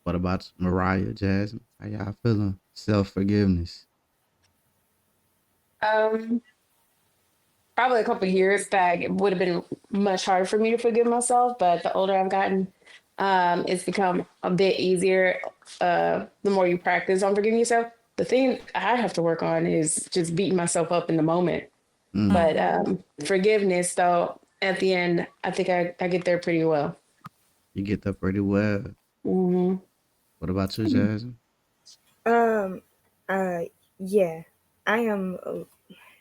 What about Mariah, Jasmine? How y'all feeling? Self forgiveness. Um, Probably a couple years back, it would have been much harder for me to forgive myself. But the older I've gotten, it's become a bit easier. The more you practice on forgiving yourself, the thing I have to work on is just beating myself up in the moment. Mm. But forgiveness, though, at the end, I think I get there pretty well. You get that pretty well. Hmm. What about you, Jasmine? um, uh, yeah, I am.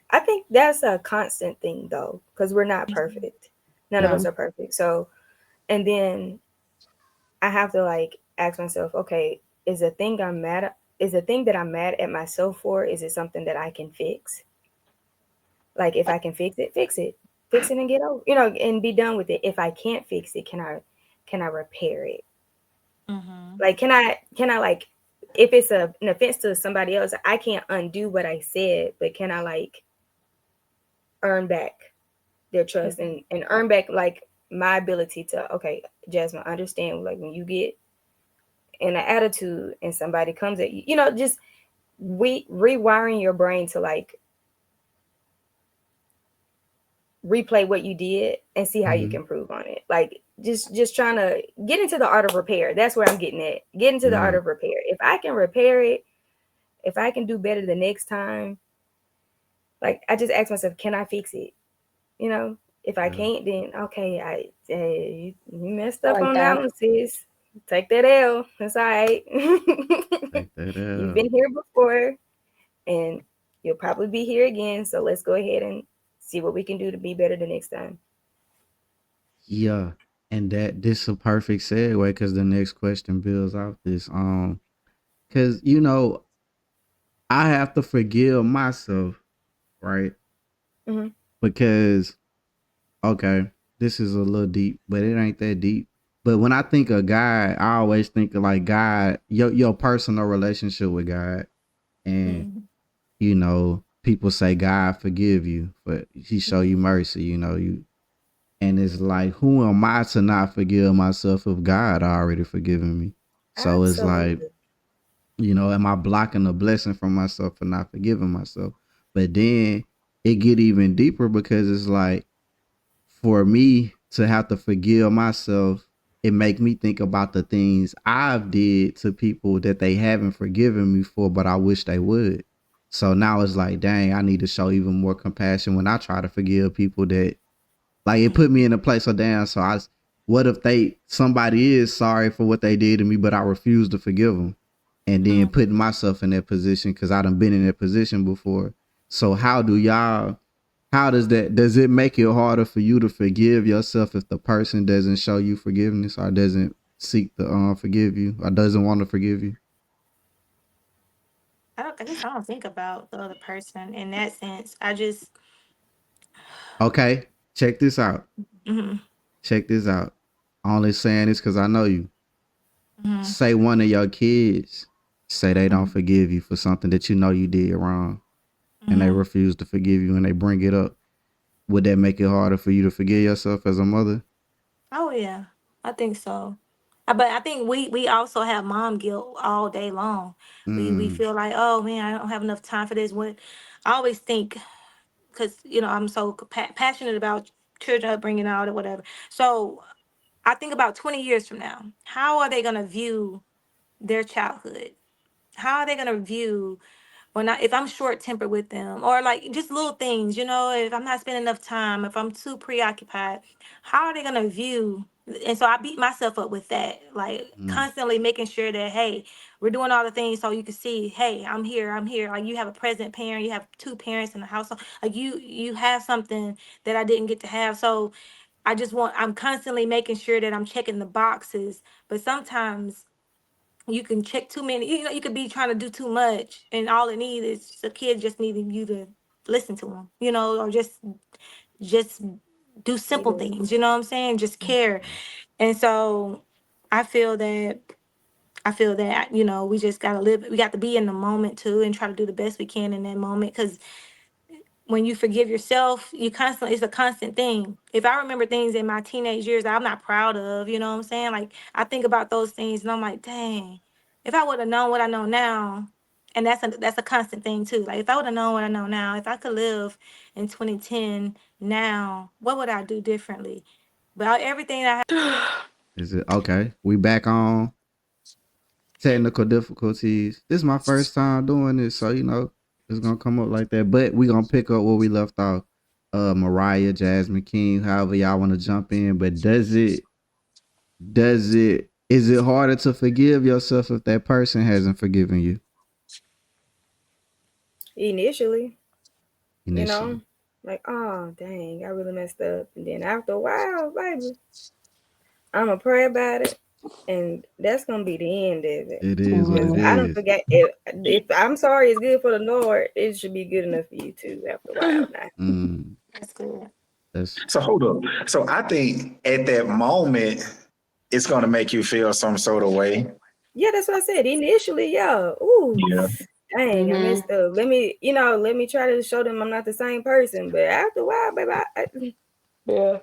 I think that's a constant thing though, because we're not perfect. None of us No. are perfect. So, and then I have to like ask myself, okay, is the thing that I'm mad at myself for, is it something that I can fix? Like if I can fix it, fix it. Fix it and get over, and be done with it. If I can't fix it, can I repair it? Mm-hmm. Like can I like, if it's an offense to somebody else, I can't undo what I said, but can I like earn back their trust and earn back like my ability to, okay, Jasmine, understand, like when you get in an attitude and somebody comes at you, just rewiring your brain to like replay what you did and see how you Mm-hmm. can improve on it. Like just trying to get into the art of repair. That's where I'm getting at. Get into the art Yeah. of repair. If I can repair it, if I can do better the next time, like I just ask myself, can I fix it? You know, if I Yeah. can't, then okay, you messed I up like on that. that one, sis. Take that L. That's all right. Take that You've out. been here before, and you'll probably be here again. So let's go ahead and see what we can do to be better the next time. Yeah. And this is a perfect segue because the next question builds off this. Because I have to forgive myself, right? Mhm. Because okay, this is a little deep, but it ain't that deep. But when I think of God, I always think of like God, your personal relationship with God. And people say God forgive you, but he show you mercy, you and it's like, who am I to not forgive myself if God already forgiven me? So it's like, Absolutely. am I blocking a blessing from myself for not forgiving myself? But then it get even deeper because it's like, for me to have to forgive myself, it make me think about the things I've did to people that they haven't forgiven me for, but I wish they would. So now it's like, dang, I need to show even more compassion when I try to forgive people that, like, it put me in a place of damn. So what if somebody is sorry for what they did to me, but I refuse to forgive them, and then putting myself in that position because I done been in that position before. So does it make it harder for you to forgive yourself if the person doesn't show you forgiveness or doesn't seek to forgive you or doesn't want to forgive you? I guess I don't think about the other person in that sense. I just, Okay, check this out. mhm, Check this out. Only saying this because I know you. mhm, Say one of your kids say they don't mhm, forgive you for something that you know you did wrong and they mhm. refuse to forgive you and they bring it up. Would that make it harder for you to forgive yourself as a mother? Oh yeah, I think so. But I think we also have mom guilt all day long. We Mm, feel like, oh man, I don't have enough time for this. When I always think, because I'm so passionate about children upbringing and all that, whatever. So I think about 20 years from now, how are they gonna view their childhood? How are they gonna view when if I'm short tempered with them, or like just little things, if I'm not spending enough time, if I'm too preoccupied, how are they gonna view? And so I beat myself up with that, like mm, constantly making sure that, hey, we're doing all the things so you can see, hey, I'm here, I'm here. Like you have a present parent, you have two parents in the household, like you have something that I didn't get to have. So I'm constantly making sure that I'm checking the boxes, but sometimes you can check too many. You could be trying to do too much, and all it needs is a kid just needing you to listen to them, or just do simple Either. things. You know what I'm saying? Just care. And so I feel that we just gotta live. We got to be in the moment too, and try to do the best we can in that moment. Because when you forgive yourself, it's a constant thing. If I remember things in my teenage years that I'm not proud of, you know what I'm saying? Like I think about those things and I'm like, dang, if I would have known what I know now, and that's a constant thing too. Like if I would have known what I know now, if I could live in 2010 now, what would I do differently? But everything I is it okay? We back on technical difficulties. This is my first time doing this, so it's gonna come up like that. But we gonna pick up where we left off. Mariah, Jasmine King, however y'all want to jump in. But is it harder to forgive yourself if that person hasn't forgiven you Initially, initially? like, oh dang, I really messed up. And then after a while, baby, I'm gonna pray about it, and that's gonna be the end of it. It is what Because it Mhm. I don't is. forget if I'm sorry is good for the Lord, it should be good enough for you too after a while now. Mm, that's good. that's So hold up. So I think at that moment, it's going to make you feel some sort of way. Yeah, that's what I said. Initially, yeah. Ooh, Yeah. dang, I Mhm. messed up. Let me try to show them I'm not the same person. But after a while, baby, Yeah.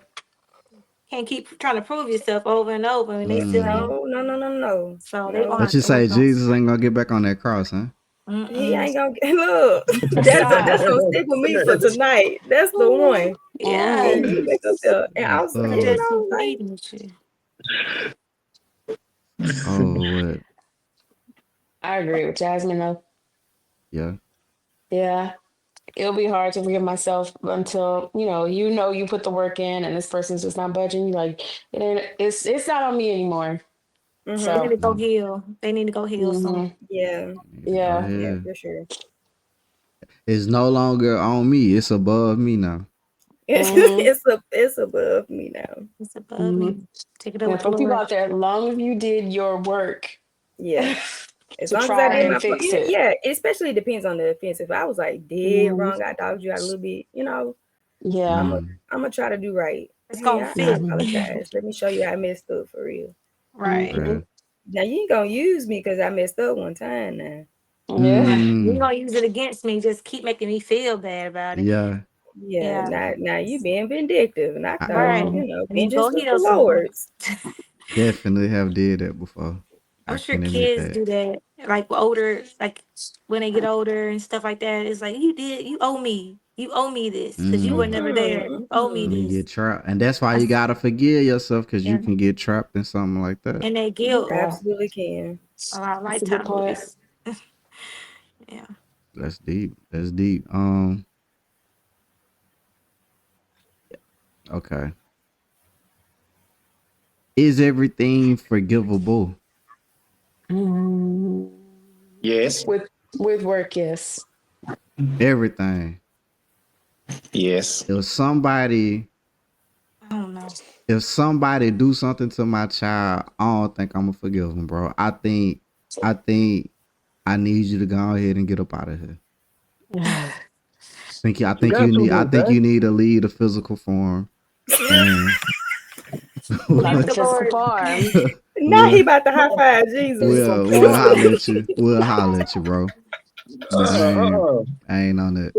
Can't keep trying to prove yourself over and over and they still mm. ain't. no. So they gonna No, What have you to say? work on. Jesus ain't gonna get back on that cross, huh? he Mm-mm. ain't gonna get look. That's Stop. gonna stick with me for tonight. That's the one. He ain't Yeah. getting back up there. And Oh, also, I'm Lord. just like pleading with you. Oh, what? I agree with Jasmine though. Yeah. Yeah. it'll be hard to forgive myself until you put the work in and this person's just not budging. You're like, it's not on me anymore. Mm-hmm. They need So to go heal. They need to go heal some. Yeah. Need to go yeah. Yeah, ahead. for sure. It's no longer on me. It's above me now. Mhm. It's above me now. It's above Mhm. me. Take it up And with the for people Lord. out there, as long as you did your work Yeah. As to long as I try did and my part. fix Yeah, it. yeah. It especially depends on the offense. If I was like dead Mhm. wrong, I dogged you out a little bit, Yeah. I'm Mm, gonna try to do right. It's Hey, gonna I fit. Mhm. apologize. Let me show you I messed up for real. Right. Mhm. right. Now you ain't gonna use me because I messed up one time now. Yeah. You Mm, gonna use it against me? Just keep making me feel bad about it. yeah. Yeah, Yeah. now you being vindictive. And I thought, Right. Mhm. And then vengeance go was the heal some. Lord's. Definitely have did that before. I I'm sure can admit kids that. do that. Like older, like when they get older and stuff like that. It's like you owe me. You owe me this because you were Mm. never there. You owe me And you this. get trapped, and that's why I you s- gotta forgive yourself, because you Yeah. can get trapped in something like that. And that You guilt, Yeah. absolutely can. a That's a good lifetime of point. this. Yeah. That's deep. That's deep. Okay. Is everything forgivable? Mhm. Yes. With work, yes. Everything. Yes. If somebody I don't know. if somebody do something to my child, I don't think I'm gonna forgive them, bro. I think I need you to go ahead and get up out of here. I You think got you to need I do think you that. need to leave the physical form, and Not Leave the the physical Lord. farm. Now he we'll about to high five Jesus. Physical we'll farm. holler at you. We'll holler at you, bro. But Uh-uh. I ain't on that.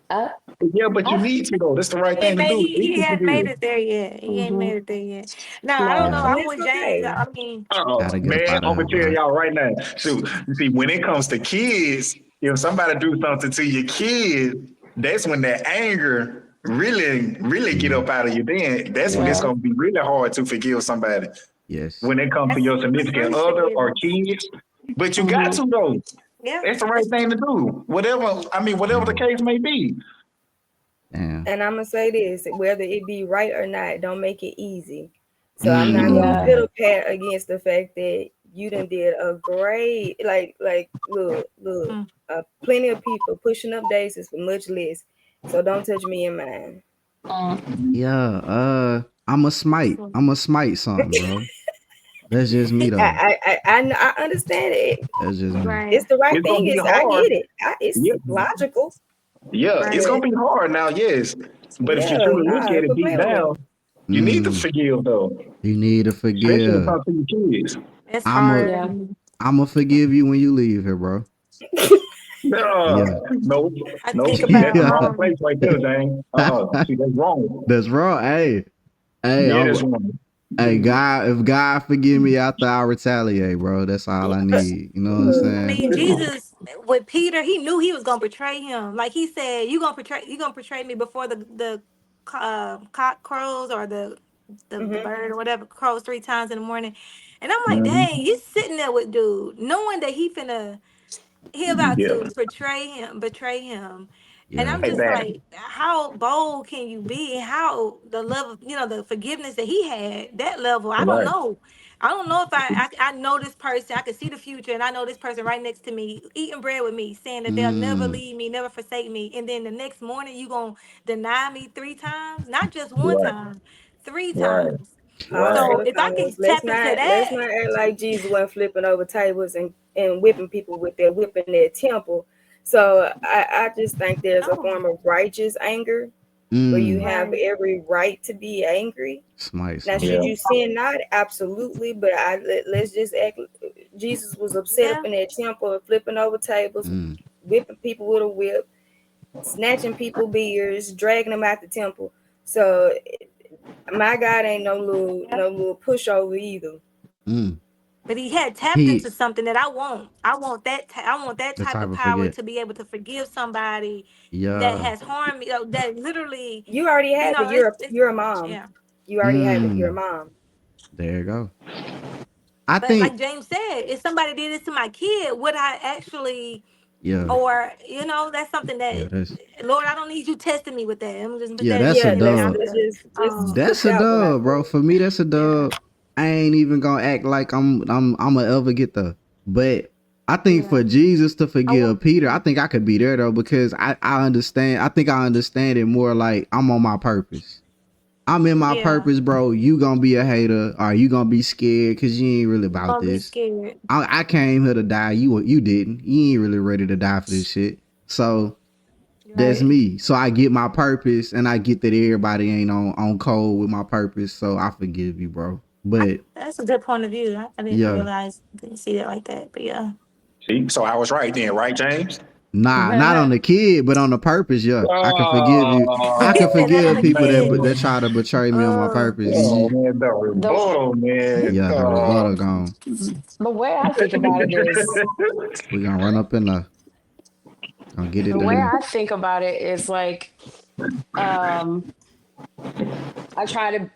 I, Yeah, but you I, need to though. That's the right He ain't thing to made do. he, You he need to hadn't made do it there yet. He ain't mhm. made it there yet. No, I don't know. No. Yeah, And I'm it's with James. okay. I mean, Oh gotta get up man, out of I'm here, gonna tell bro. y'all right now. Shoot, you see, when it comes to kids, if somebody do something to your kids, that's when that anger really get Mm, up out of you. Then that's when it's Yeah. gonna be really hard to forgive somebody yes. when it comes to that's your significant true other or forgiveness. kids. But you got Mhm. to though. Yeah, That's the right that's thing to do. Whatever the Mm, case may be. damn. And I'm gonna say this, whether it be right or not, don't make it easy. So I'm not gonna Yeah. Mm, fiddle pat against the fact that you done did a great look, mm, plenty of people pushing up daisies for much less. So don't touch me and mine. Mm. yeah. I'm a smite. so, I'm a smite something, bro. That's just me though. I understand it. That's just me. right, It's the right It's gonna thing. be I hard. get it. It's Yeah, logical, yeah, it's right. gonna but be hard now, yes. But if you yeah, truly look nah, at it quit deep playing with me. down, you need to Mm, forgive though, you need to especially when it forgive. comes to your kids. That's I'm a hard. Yeah. I'm gonna forgive you when you leave here, bro. No, Yeah. no, I no. think See, that's the about Yeah. wrong place right there, Jane. See, that's wrong. That's wrong. Hey, Yeah, that's wrong. hey, God, if God forgive me after I retaliate, bro, that's all I need. You know what I'm Look, I saying? mean, Jesus with Peter, he knew he was gonna betray him. Like he said, you gonna betray me before the cock crows or the mhm. bird or whatever crows 3 times in the morning. And I'm like, Mhm. dang, he's sitting there with dude, knowing that he about Yeah, to betray him. And Yeah. I'm just exactly. like, how bold can you be? And how the love of, the forgiveness that he had, that level, I don't Right, know. I don't know if I know this person, I can see the future, and I know this person right next to me, eating bread with me, saying that they'll never Mm, leave me, never forsake me. And then the next morning, you going to deny me 3 times, not just one right, time, three right, times. All right, right. So if I Latanya, can tap into let's that, not act like Jesus wasn't flipping over tables and whipping people with their whip in their temple. So I just think there's a no, form of righteous anger where you mm. have right. every right to be angry. Smite Now, something. should Yeah, you sin not? Absolutely, but let's just act. Jesus was upset up Yeah. in that temple, flipping over tables, Mm. whipping people with a whip, snatching people beards, dragging them out the temple. So my God ain't no little pushover either. Mm. But he had tapped He into something that I want. I want that the type type of of power forget. to be able to forgive somebody that Yeah. has harmed me. That literally, You already have it. it's You're a mom. yeah. You already have it. You're a Mm. mom. There you go. I But like think James said, if somebody did this to my kid, would I actually Yeah. Or, that's something Yeah, that, that's Lord, I don't need you testing me with that. I'm just put Yeah, that in that's the a Yeah, in the that's dub. counter. just put That's a that one out dub, bro. there. For me, that's a Yeah. dub. I ain't even gonna act like I'm gonna ever get there. But I think Yeah. for Jesus to I forgive want, Peter, I think I could be there though, because I understand. I think I understand it more like I'm on my purpose. I'm in my yeah. purpose, bro. You gonna be a hater, or you gonna be scared because you ain't really I'm about gonna be this. scared. I came here to die. You didn't. You ain't really ready to die for this shit. So that's Right. me. So I get my purpose, and I get that everybody ain't on code with my purpose. So I forgive you, bro. But That's a good point of view. I yeah, didn't see it like that. But yeah. See, so I was right then, right, James? nah, not on the kid, but on the purpose. Yeah, I can forgive you. I He can Oh, said not on forgive the people kid. that try to betray me on my Oh, purpose. oh You, man, the The rebuttal, man. yeah, the rebuttal gone. the way I think about it is We gonna run up in the, gonna get it the way done. I think about it is like um I try to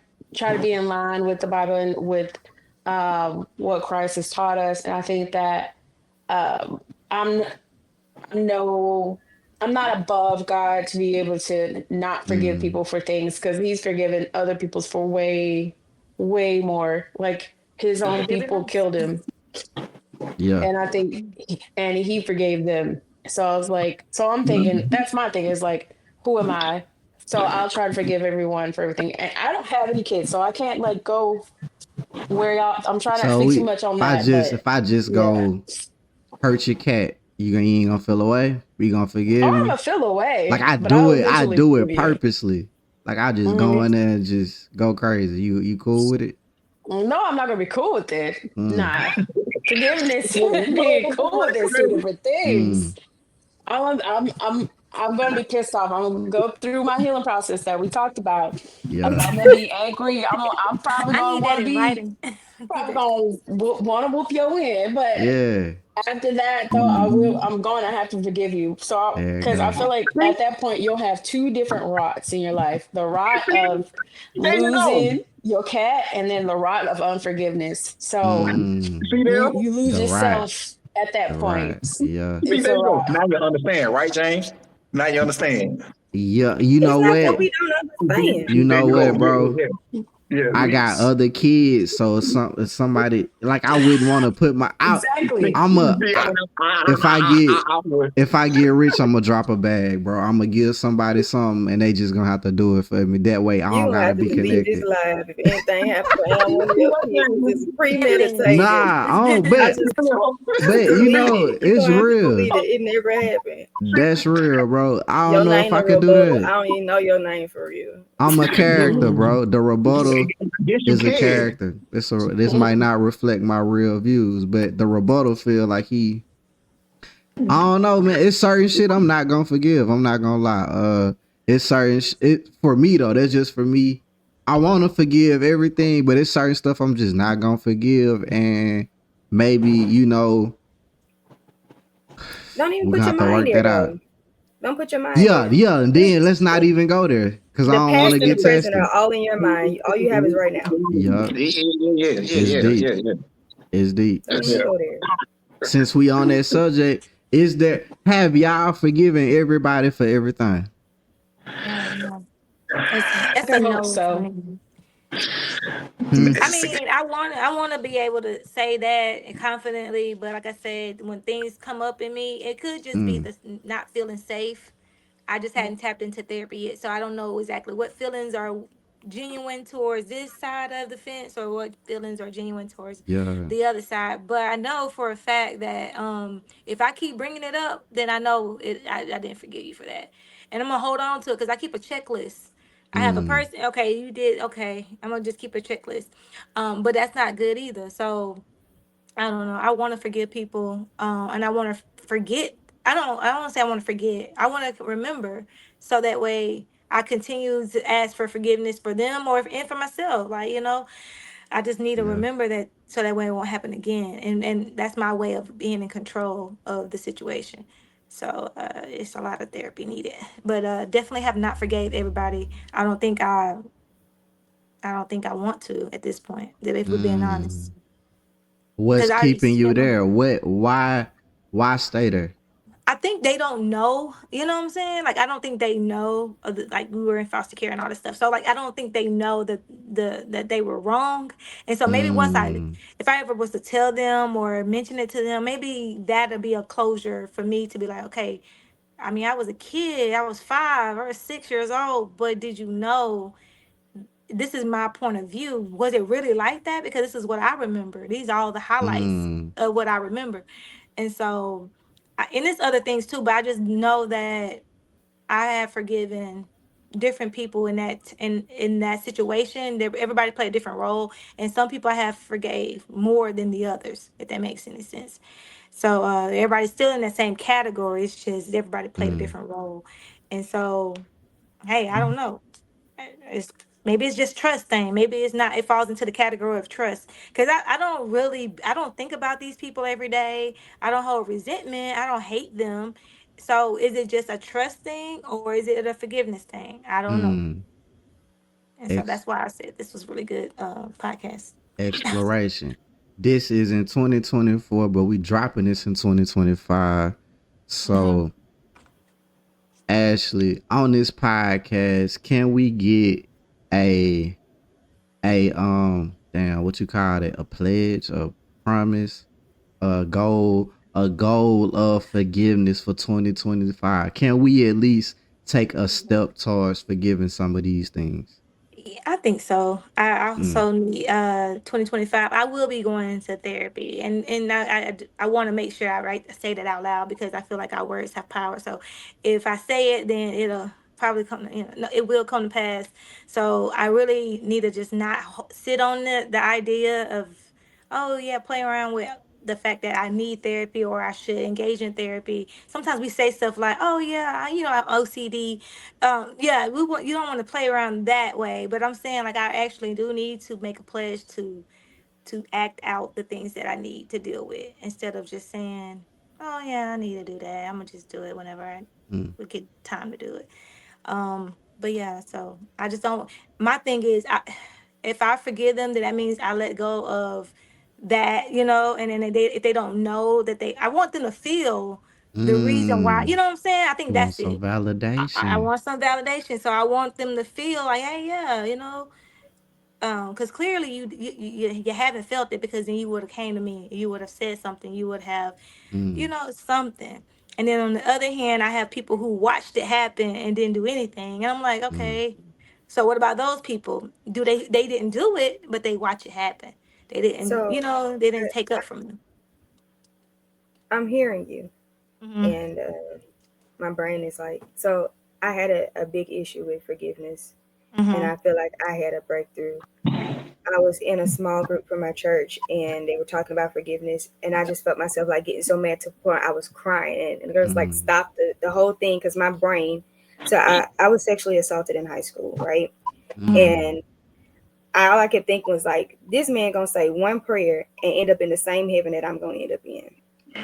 be in line with the Bible and with what Christ has taught us, and I think that I'm no I'm not above God to be able to not forgive Mm, people for things because He's forgiven other people's for way more. Like His own forgiving people us. killed Him, yeah. and I think and He forgave them. So I was like, so I'm thinking that's my thing is like, who am I? So I'll try to forgive everyone for everything. And I don't have any kids, so I can't like go where y'all. I'm trying not to So speak we, too much on that, if but I just yeah. go hurt your cat, you ain't gonna feel away. You gonna Oh, forgive I'm me? gonna feel Like away, but I will I eventually do forgive it you. purposely. Like I just go Mhm. in there and just go crazy. You cool with it? No, I'm not gonna be cool with it. Mm, Nah, forgiveness and being cool with it is two different mm, things. I'm gonna be pissed off. I'm gonna go through my healing process that we talked about. yeah, I'm gonna be angry. I'm probably I gonna need that want to in be writing. I need probably that. gonna want to whoop your in, but yeah. after that though, I will. I'm gonna have to forgive you. So There you because I go. feel like at that point you'll have two different rots in your life: the rot of There you go. losing your cat, and then the rot of unforgiveness. So Mm, See there? you lose the right, yourself at that the right. point. Yeah, See, It's there a you go. rot. Now you understand, right, James? Now you understand. yeah. You It's know not that what? we don't understand. You There know you go. what, Yeah, bro? yeah, yeah. Yeah, I got other kids, so if somebody like I wouldn't want to put my out. Exactly. I'm a See, I, if I get I would. if I get rich, I'm gonna drop a bag, bro. I'm gonna give somebody something, and they just gonna have to do it for me. That way, I You don't gonna gotta have to be delete this connected. live if anything happens to any one of your kids. It's Listen. premeditated. Nah, I don't I bet. just But you delete know, it. You're it's gonna have to real. delete it. It never happened. That's real, bro. I don't Your know if name I the could do rebuttal. I that. don't even know your name for real. I'm a character, bro. The rebuttal Yes, you is a can. character. This might not reflect my real views, but the rebuttal feel like he. I don't know, man. It's certain shit I'm not gonna forgive. I'm not gonna lie. It's certain. It for me though. That's just for me. I want to forgive everything, but it's certain stuff I'm just not gonna forgive, and maybe Don't even we're put gonna your have to mind work there that out. though. Don't put your mind Yeah, there. yeah, and then let's not even go there because I The don't want past to and the get present tested. are all in your mind. All you have is right now. Yeah, Yeah, yeah, yeah, it's yeah, deep. yeah, yeah. It's deep. Don't even Yeah. go there. Since we on that subject, have y'all forgiven everybody for everything? No. That's I a hope no for so. me. Hmm. I mean, I want to be able to say that confidently, but like I said, when things come up in me, it could just be Mm, the not feeling safe. I just hadn't tapped into therapy yet, so I don't know exactly what feelings are genuine towards this side of the fence or what feelings are genuine towards yeah. the other side. But I know for a fact that if I keep bringing it up, then I know it. I didn't forgive you for that, and I'm gonna hold on to it because I keep a checklist. I have a Mm, person. Okay, you did. Okay, I'm gonna just keep a checklist. But that's not good either. So I don't know. I want to forgive people, and I want to forget. I don't say I want to forget. I want to remember, so that way I continue to ask for forgiveness for them and for myself. Like I just need to yeah. remember that, so that way it won't happen again. And that's my way of being in control of the situation. So it's a lot of therapy needed, but definitely have not forgave everybody. I don't think I want to at this point. If we're being honest, What's because I keeping you spent my there? Why stay there? I think they don't know, you know what I'm saying? Like, I don't think they know, like, we were in foster care and all this stuff. So, like, I don't think they know that they were wrong. And so maybe Mm, if I ever was to tell them or mention it to them, maybe that'd be a closure for me to be like, okay, I mean, I was a kid, I was 5 or 6 years old, but did you know this is my point of view? Was it really like that? Because this is what I remember. These are all the highlights mm, of what I remember. And so, and there's other things too, but I just know that I have forgiven different people in that situation. Everybody played a different role, and some people I have forgave more than the others, if that makes any sense. So everybody's still in the same category. It's just everybody played a mm, different role, and so hey, I don't know. It's maybe it's just trust thing. Maybe it's not. It falls into the category of trust because I don't think about these people every day. I don't hold resentment. I don't hate them. So is it just a trust thing or is it a forgiveness thing? I don't know. mm. And so Ex- that's why I said this was really good podcast. exploration. This is in 2024, but we dropping this in 2025. Hmm. So, Ashley, on this podcast, can we get a damn, what you call it, a pledge, a promise, a goal of forgiveness for 2025? Can we at least take a step towards forgiving some of these things? Yeah, I think so. I Mm, also need 2025. I will be going into therapy, and I want to make sure say that out loud because I feel like our words have power. So if I say it, then it'll probably come. No, it will come to pass. So I really need to just not sit on the idea of, oh yeah, play around with the fact that I need therapy or I should engage in therapy. Sometimes we say stuff like, oh yeah, I have OCD. Yeah, you don't want to play around that way, but I'm saying like I actually do need to make a pledge to act out the things that I need to deal with instead of just saying, oh yeah, I need to do that. I'm gonna just do it whenever I mm, would get time to do it. But yeah, so I just don't. My thing is, if I forgive them, then that means I let go of that, and then if they don't know that I want them to feel the reason why, you mm. know what I'm saying? I think You want that's some it. I validation? want some validation, so I want them to feel like, hey, yeah, because clearly you haven't felt it because then you would have came to me, you would have said something, you would have, Mm, something. And then on the other hand, I have people who watched it happen and didn't do anything, and I'm like, mm, okay, so what about those people? They didn't do it, but they watch it happen. They didn't, So they didn't take up from them. I'm hearing you, Hmm. and my brain is like, so I had a big issue with forgiveness, and Hmm. I feel like I had a breakthrough. I was in a small group from my church, and they were talking about forgiveness, and I just felt myself like getting so mad to the point I was crying, and the girls like mm, stopped the whole thing because my brain. So I was sexually assaulted in high school, right? mm. And all I kept thinking was like, this man gonna say one prayer and end up in the same heaven that I'm gonna end up in.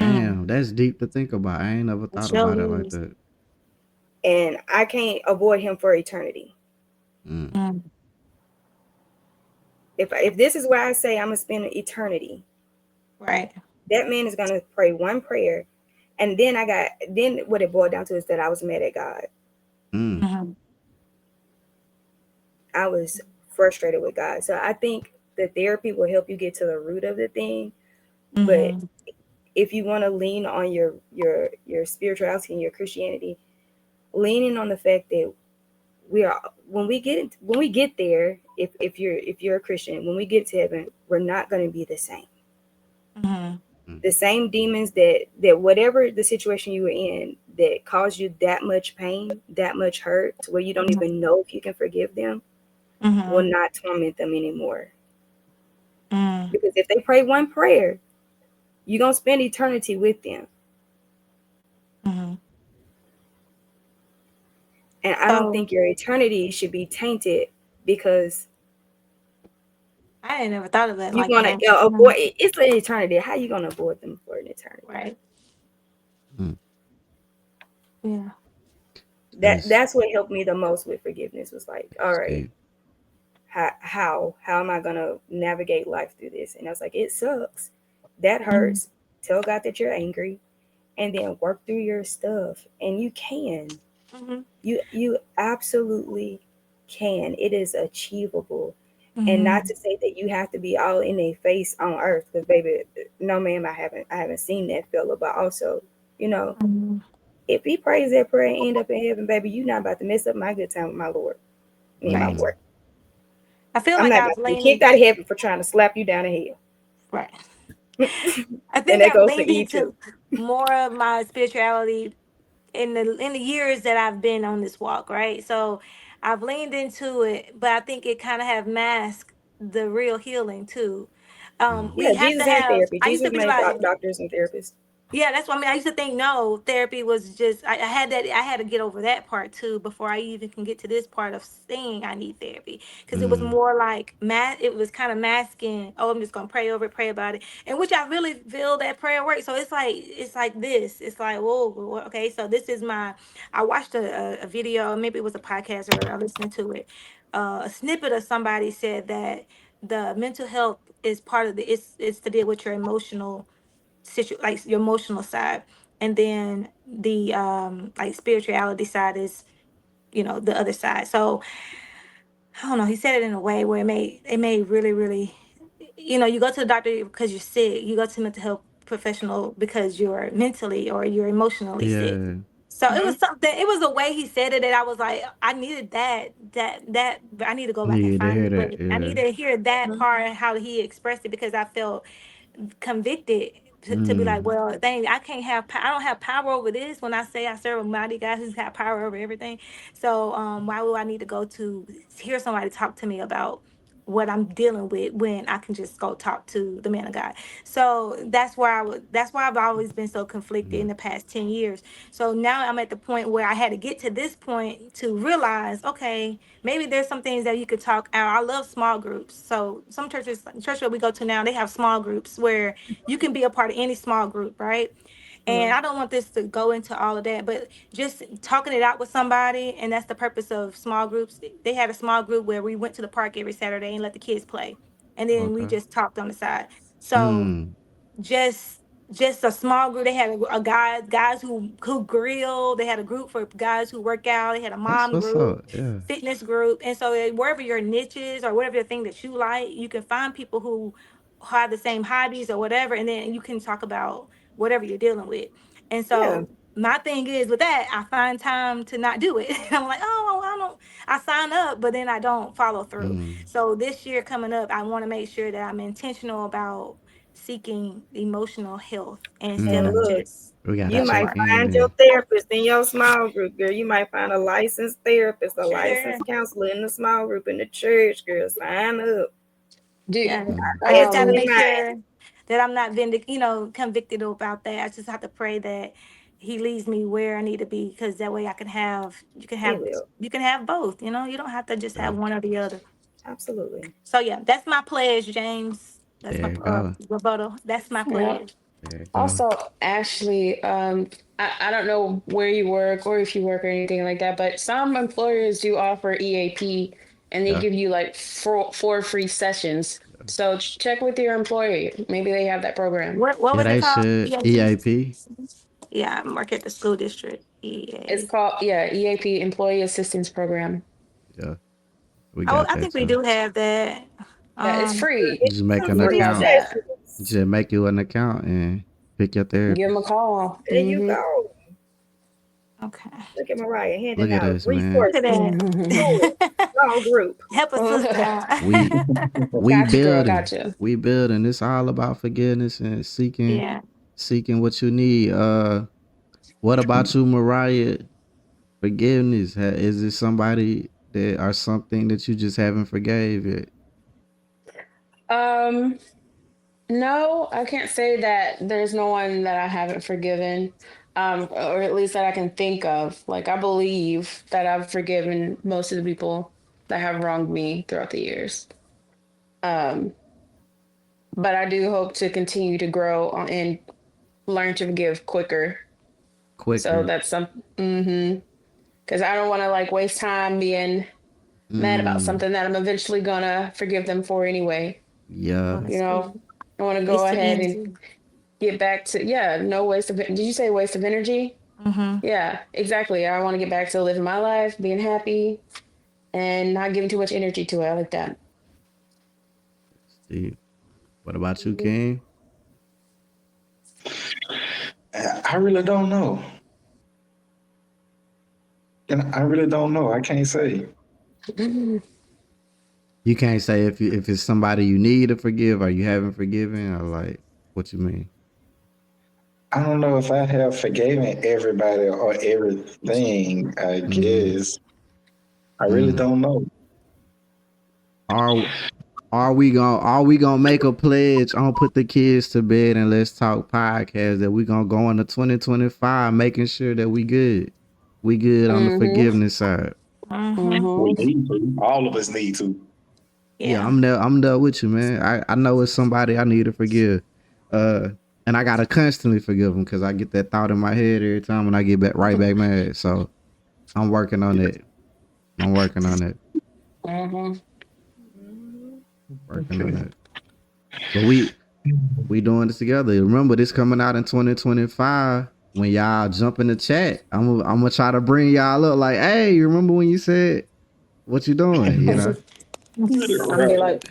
Mm. Damn, that's deep to think about. I ain't never It thought about it sure like is. that. And I can't avoid him for eternity. Mm, Mm. If this is where I say I'm gonna spend eternity, Right. that man is gonna pray one prayer, and then what it boiled down to is that I was mad at God. mm, Hmm. I was frustrated with God. So I think the therapy will help you get to the root of the thing. But Hmm. if you want to lean on your spirituality and your Christianity, leaning on the fact that we are when we get there, if you're a Christian, when we get to heaven, we're not going to be the same. Hmm. mm, The same demons that whatever the situation you were in that caused you that much pain, that much hurt, to where you don't even know if you can forgive them, will Hmm. not torment them anymore. Hmm. Because if they pray one prayer, you're gonna spend eternity with them. Hmm. And I don't So think your eternity should be tainted because I ain't never thought of that you're like gonna that. avoid it's an eternity. How you gonna avoid them for an eternity? Right. mm. Yeah. That's That's what helped me the most with forgiveness was like, all right, deep. how am I gonna navigate life through this? And I was like, it sucks. That Mm. hurts. Tell God that you're angry and then work through your stuff. And you can. Mhm. You absolutely can. It is achievable. And not Mhm. to say that you have to be all in their face on earth, because baby, no ma'am, I haven't seen that fella. But also, you know, Mhm. if he prays that prayer and end up in heaven, baby, you're not about to mess up my good time with my Lord. Me and my Right. work. I feel I'm like not I've about to get leaned kicked out of heaven for trying to slap you down in right. hell. I And think that I've goes for leaned Eve too. into more of my spirituality in the years that I've been on this walk, right? So I've leaned into it, but I think it kind of have masked the real healing too. Yeah, We have to Jesus and have. therapy. I used Jesus to be made like, doctors and therapists. yeah, that's what I mean. I used to think no, therapy was just I had that I had to get over that part too before I even can get to this part of saying I need therapy. Because it was Mm. more like it was kind of masking, oh, I'm just gonna pray over it, pray about it. And which I really feel that prayer works. So it's like this. It's like, whoa, okay, so this is my I watched a video, maybe it was a podcast or I listened to it. A snippet of somebody said that the mental health is part of it's to deal with your emotional like your emotional side, and then the like spirituality side is the other side. So I don't know, he said it in a way where it made really really, you go to the doctor because you're sick, you go to mental health professional because you're mentally or you're emotionally sick. Yeah. So it Hmm. was something, it was a way he said it that I was like, I needed that I need to go back and Need to find hear it, but that. I Yeah. need to hear that Hmm. part how he expressed it because I felt convicted to be like, Mm. well, dang, I can't have, I don't have power over this when I say I serve a mighty God who's got power over everything. So why would I need to go to hear somebody talk to me about what I'm dealing with when I can just go talk to the man of God? So that's why I've always been so conflicted in Mm. the past 10 years. So now I'm at the point where I had to get to this point to realize, okay, maybe there's some things that you could talk out. I love small groups. So some churches, church that we go to now, they have small groups where you can be a part of any small group, right? And Hmm. I don't want this to go into all of that, but just talking it out with somebody, and that's the purpose of small groups. They had a small group where we went to the park every Saturday and let the kids play. And then we Okay. just talked on the side. So Mm. just just a small group. They had a guys who grill. They had a group for guys who work out. They had a That's mom what's group, up. Yeah. fitness group, and so wherever your niche is or whatever the thing that you like, you can find people who have the same hobbies or whatever, and then you can talk about whatever you're dealing with. And Yeah. so my thing is with that, I find time to not do it. I'm like, oh, I don't. I sign up, but then I don't follow through. Mm. So this year coming up, I want to make sure that I'm intentional about seeking emotional health instead And of Mm. look, just We gotta you that might check part. in find your then. therapist in your small group, girl. You might find a licensed therapist, a Sure. licensed counselor in the small group in the church, girl. Sign up. Do Yeah. Mm. I just Ask got to who um make might. sure that I'm not convicted about that. I just have to pray that he leads me where I need to be because that way He will. you can have both, you don't have to just Yeah. have one or the other. Absolutely. So yeah, that's my pledge, James. That's my There you go. rebuttal. That's my yeah. pledge. There you go. Also, Ashley, I don't know where you work or if you work or anything like that, but some employers do offer EAP and they Yeah. give you like four free sessions. So check with your employer. Maybe they have that program. What Yeah, was it they called? should. EAP. Yeah, I work at the school district. It's EA. called, yeah, EAP, Employee Assistance Program. Yeah. We Oh, got I that think we too. do have that. Yeah, it's Um, free. Just make Some an You free can have account. that. sessions. Just make you an account and pick your Give them a therapist. call. There you go. okay. Look at Mariah handing Look at out us, man. Look at resources. Tools. Small group. Help a sister We out. we Gotcha, girl. building. Gotcha. We building. It's all about forgiveness and Yeah. seeking what you need. What about you, Mariah? Forgiveness. Is it somebody that or something that you just haven't forgave it? Um, no, I can't say that there's no one that I haven't forgiven, or at least that I can think of. Like, I believe that I've forgiven most of the people that have wronged me throughout the years. Um, but I do hope to continue to grow and learn to forgive quicker. So Quicker. that's some, because I don't want to like waste time being mad about Mm, something that I'm eventually gonna forgive them for anyway. Oh, yeah. You that's know, good. I want to go Wasting ahead and energy. get back to, no waste of, did you say waste of energy? Mm-hmm. Yeah, exactly. I want to get back to living my life, being happy, and not giving too much energy to it. I like that. Steve, what about you, Mhm. King? I really don't know. And I really don't know. I can't say. You can't say if it's somebody you need to forgive or you haven't forgiven, or like what you mean. I don't know if I have forgiven everybody or everything. I Mm, guess I really mm. don't know. Are are we gonna make a pledge on Put the Kids to Bed and Let's Talk podcast that we gonna go into 2025 making sure that we good. We good on the Mhm. forgiveness side. Mm-hmm. We Mhm. need to. All of us need to. Yeah, Yeah. I'm there with you, man. I know it's somebody I need to forgive. Uh and I gotta constantly forgive them because I get that thought in my head every time when I get back right back mad. So I'm working on it. I'm working on it. Mhm. Mhm. Working on Okay. it. But we doing this together. Remember, this coming out in 2025. When y'all jump in the chat, I'm gonna try to bring y'all up. Like, hey, you remember when you said what you doing? You know, I'm be like,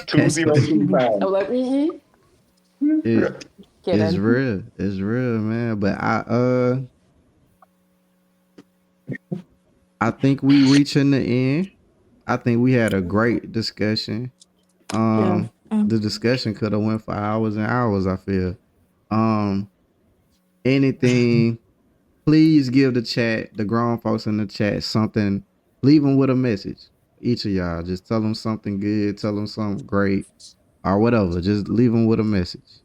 2025. I'm like, it, it's kidding. real. It's real, man. But I think we reaching the end. I think we had a great discussion. Yeah. The discussion could have went for hours and hours. I feel. Um, anything please give the chat, the grown folks in the chat, something. Leave them with a message. Each of y'all, just tell them something good, tell them something great, or whatever. Just leave them with a message.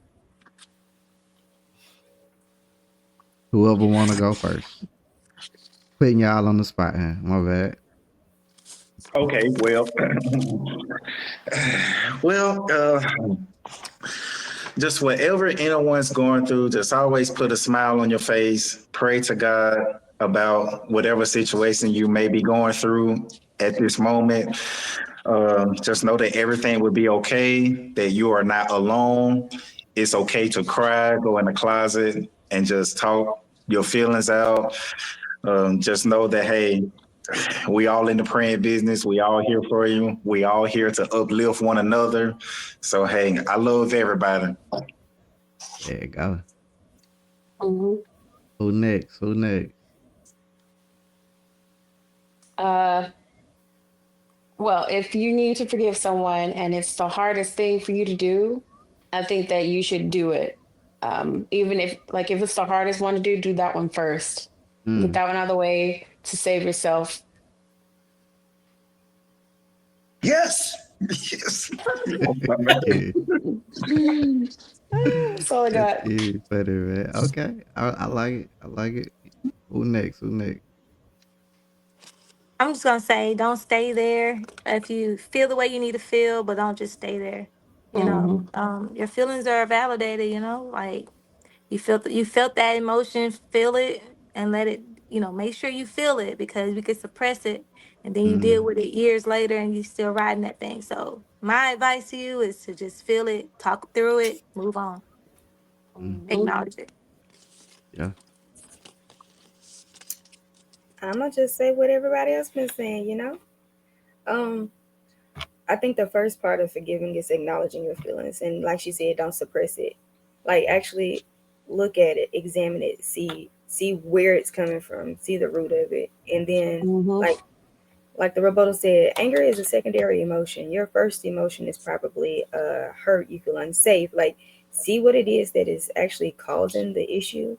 Whoever want to go first. Putting y'all on the spot, huh? My bad. Okay, well, well, just whatever anyone's going through, just always put a smile on your face. Pray to God about whatever situation you may be going through at this moment. Just know that everything will be okay, that you are not alone. It's okay to cry, go in the closet, and just talk your feelings out. Just know that, hey, we all in the praying business. We all here for you. We all here to uplift one another. So, hey, I love everybody. There you go. Mhm. Who next? Who next? Uh, well, if you need to forgive someone and it's the hardest thing for you to do, I think that you should do it. Even if it's the hardest one to do that one first. Get Mm. that one out of the way to save yourself. Yes. Yes. Yeah, That's all I that's got. it. Funny, man. Okay, I like it. I like it. Who next? Who next? I'm just gonna say, don't stay there. If you feel the way you need to feel, but don't just stay there. Mhm. Your feelings are validated. Like you felt that emotion, feel it, and let it. Make sure you feel it because we could suppress it, and then you deal Mm. with it years later, and you still riding that thing. So my advice to you is to just feel it, talk through it, move on, Mm. Mhm. acknowledge it. Yeah. I'm gonna just say what everybody else been saying. Um, I think the first part of forgiving is acknowledging your feelings, and like she said, don't suppress it. Like actually look at it, examine it, see where it's coming from, see the root of it, and then Mhm. like the rebuttal said, anger is a secondary emotion. Your first emotion is probably hurt. You feel unsafe. Like see what it is that is actually causing the issue,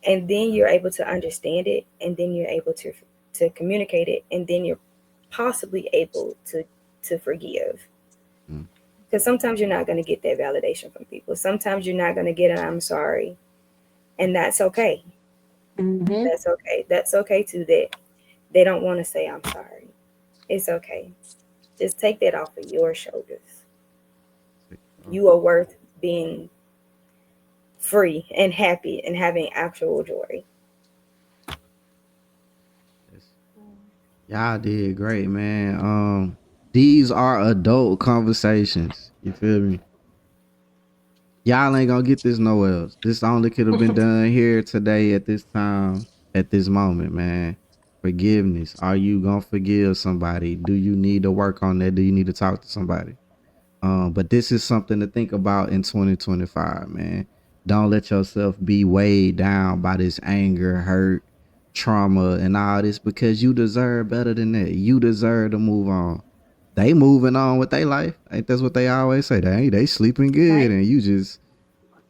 and then you're able to understand it, and then you're able to communicate it, and then you're possibly able to forgive. Mm. Because sometimes you're not going to get that validation from people. Sometimes you're not going to get an I'm sorry, and that's okay. Mhm. That's okay. That's okay too. That they don't want to say I'm sorry. It's okay. Just take that off of your shoulders. You are worth being free and happy and having actual joy. Yes. Y'all did great, man. These are adult conversations. You feel me? Y'all ain't gonna get this nowhere else. This only could have been done here today at this time, at this moment, man. Forgiveness. Are you gonna forgive somebody? Do you need to work on that? Do you need to talk to somebody? But this is something to think about in 2025, man. Don't let yourself be weighed down by this anger, hurt, trauma, and all this, because you deserve better than that. You deserve to move on. They moving on with their life. Ain't that's what they always say? They sleeping good, Right. and you just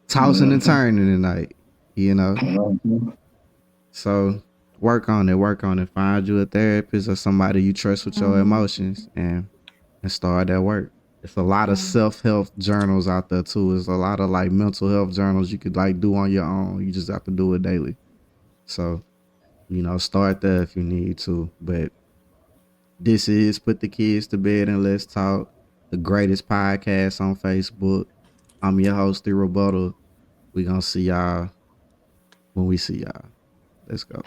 tossing and Mhm. turning tonight, you know? Mhm. So work on it, work on it. Find you a therapist or somebody you trust with your emotions, and start that work. It's a lot of self-help journals out there too. There's a lot of like mental health journals you could like do on your own. You just have to do it daily. So, start there if you need to. But this is Put the Kids to Bed and Let's Talk, the greatest podcast on Facebook. I'm your host, The Rebuttal. We gonna see y'all when we see y'all. Let's go.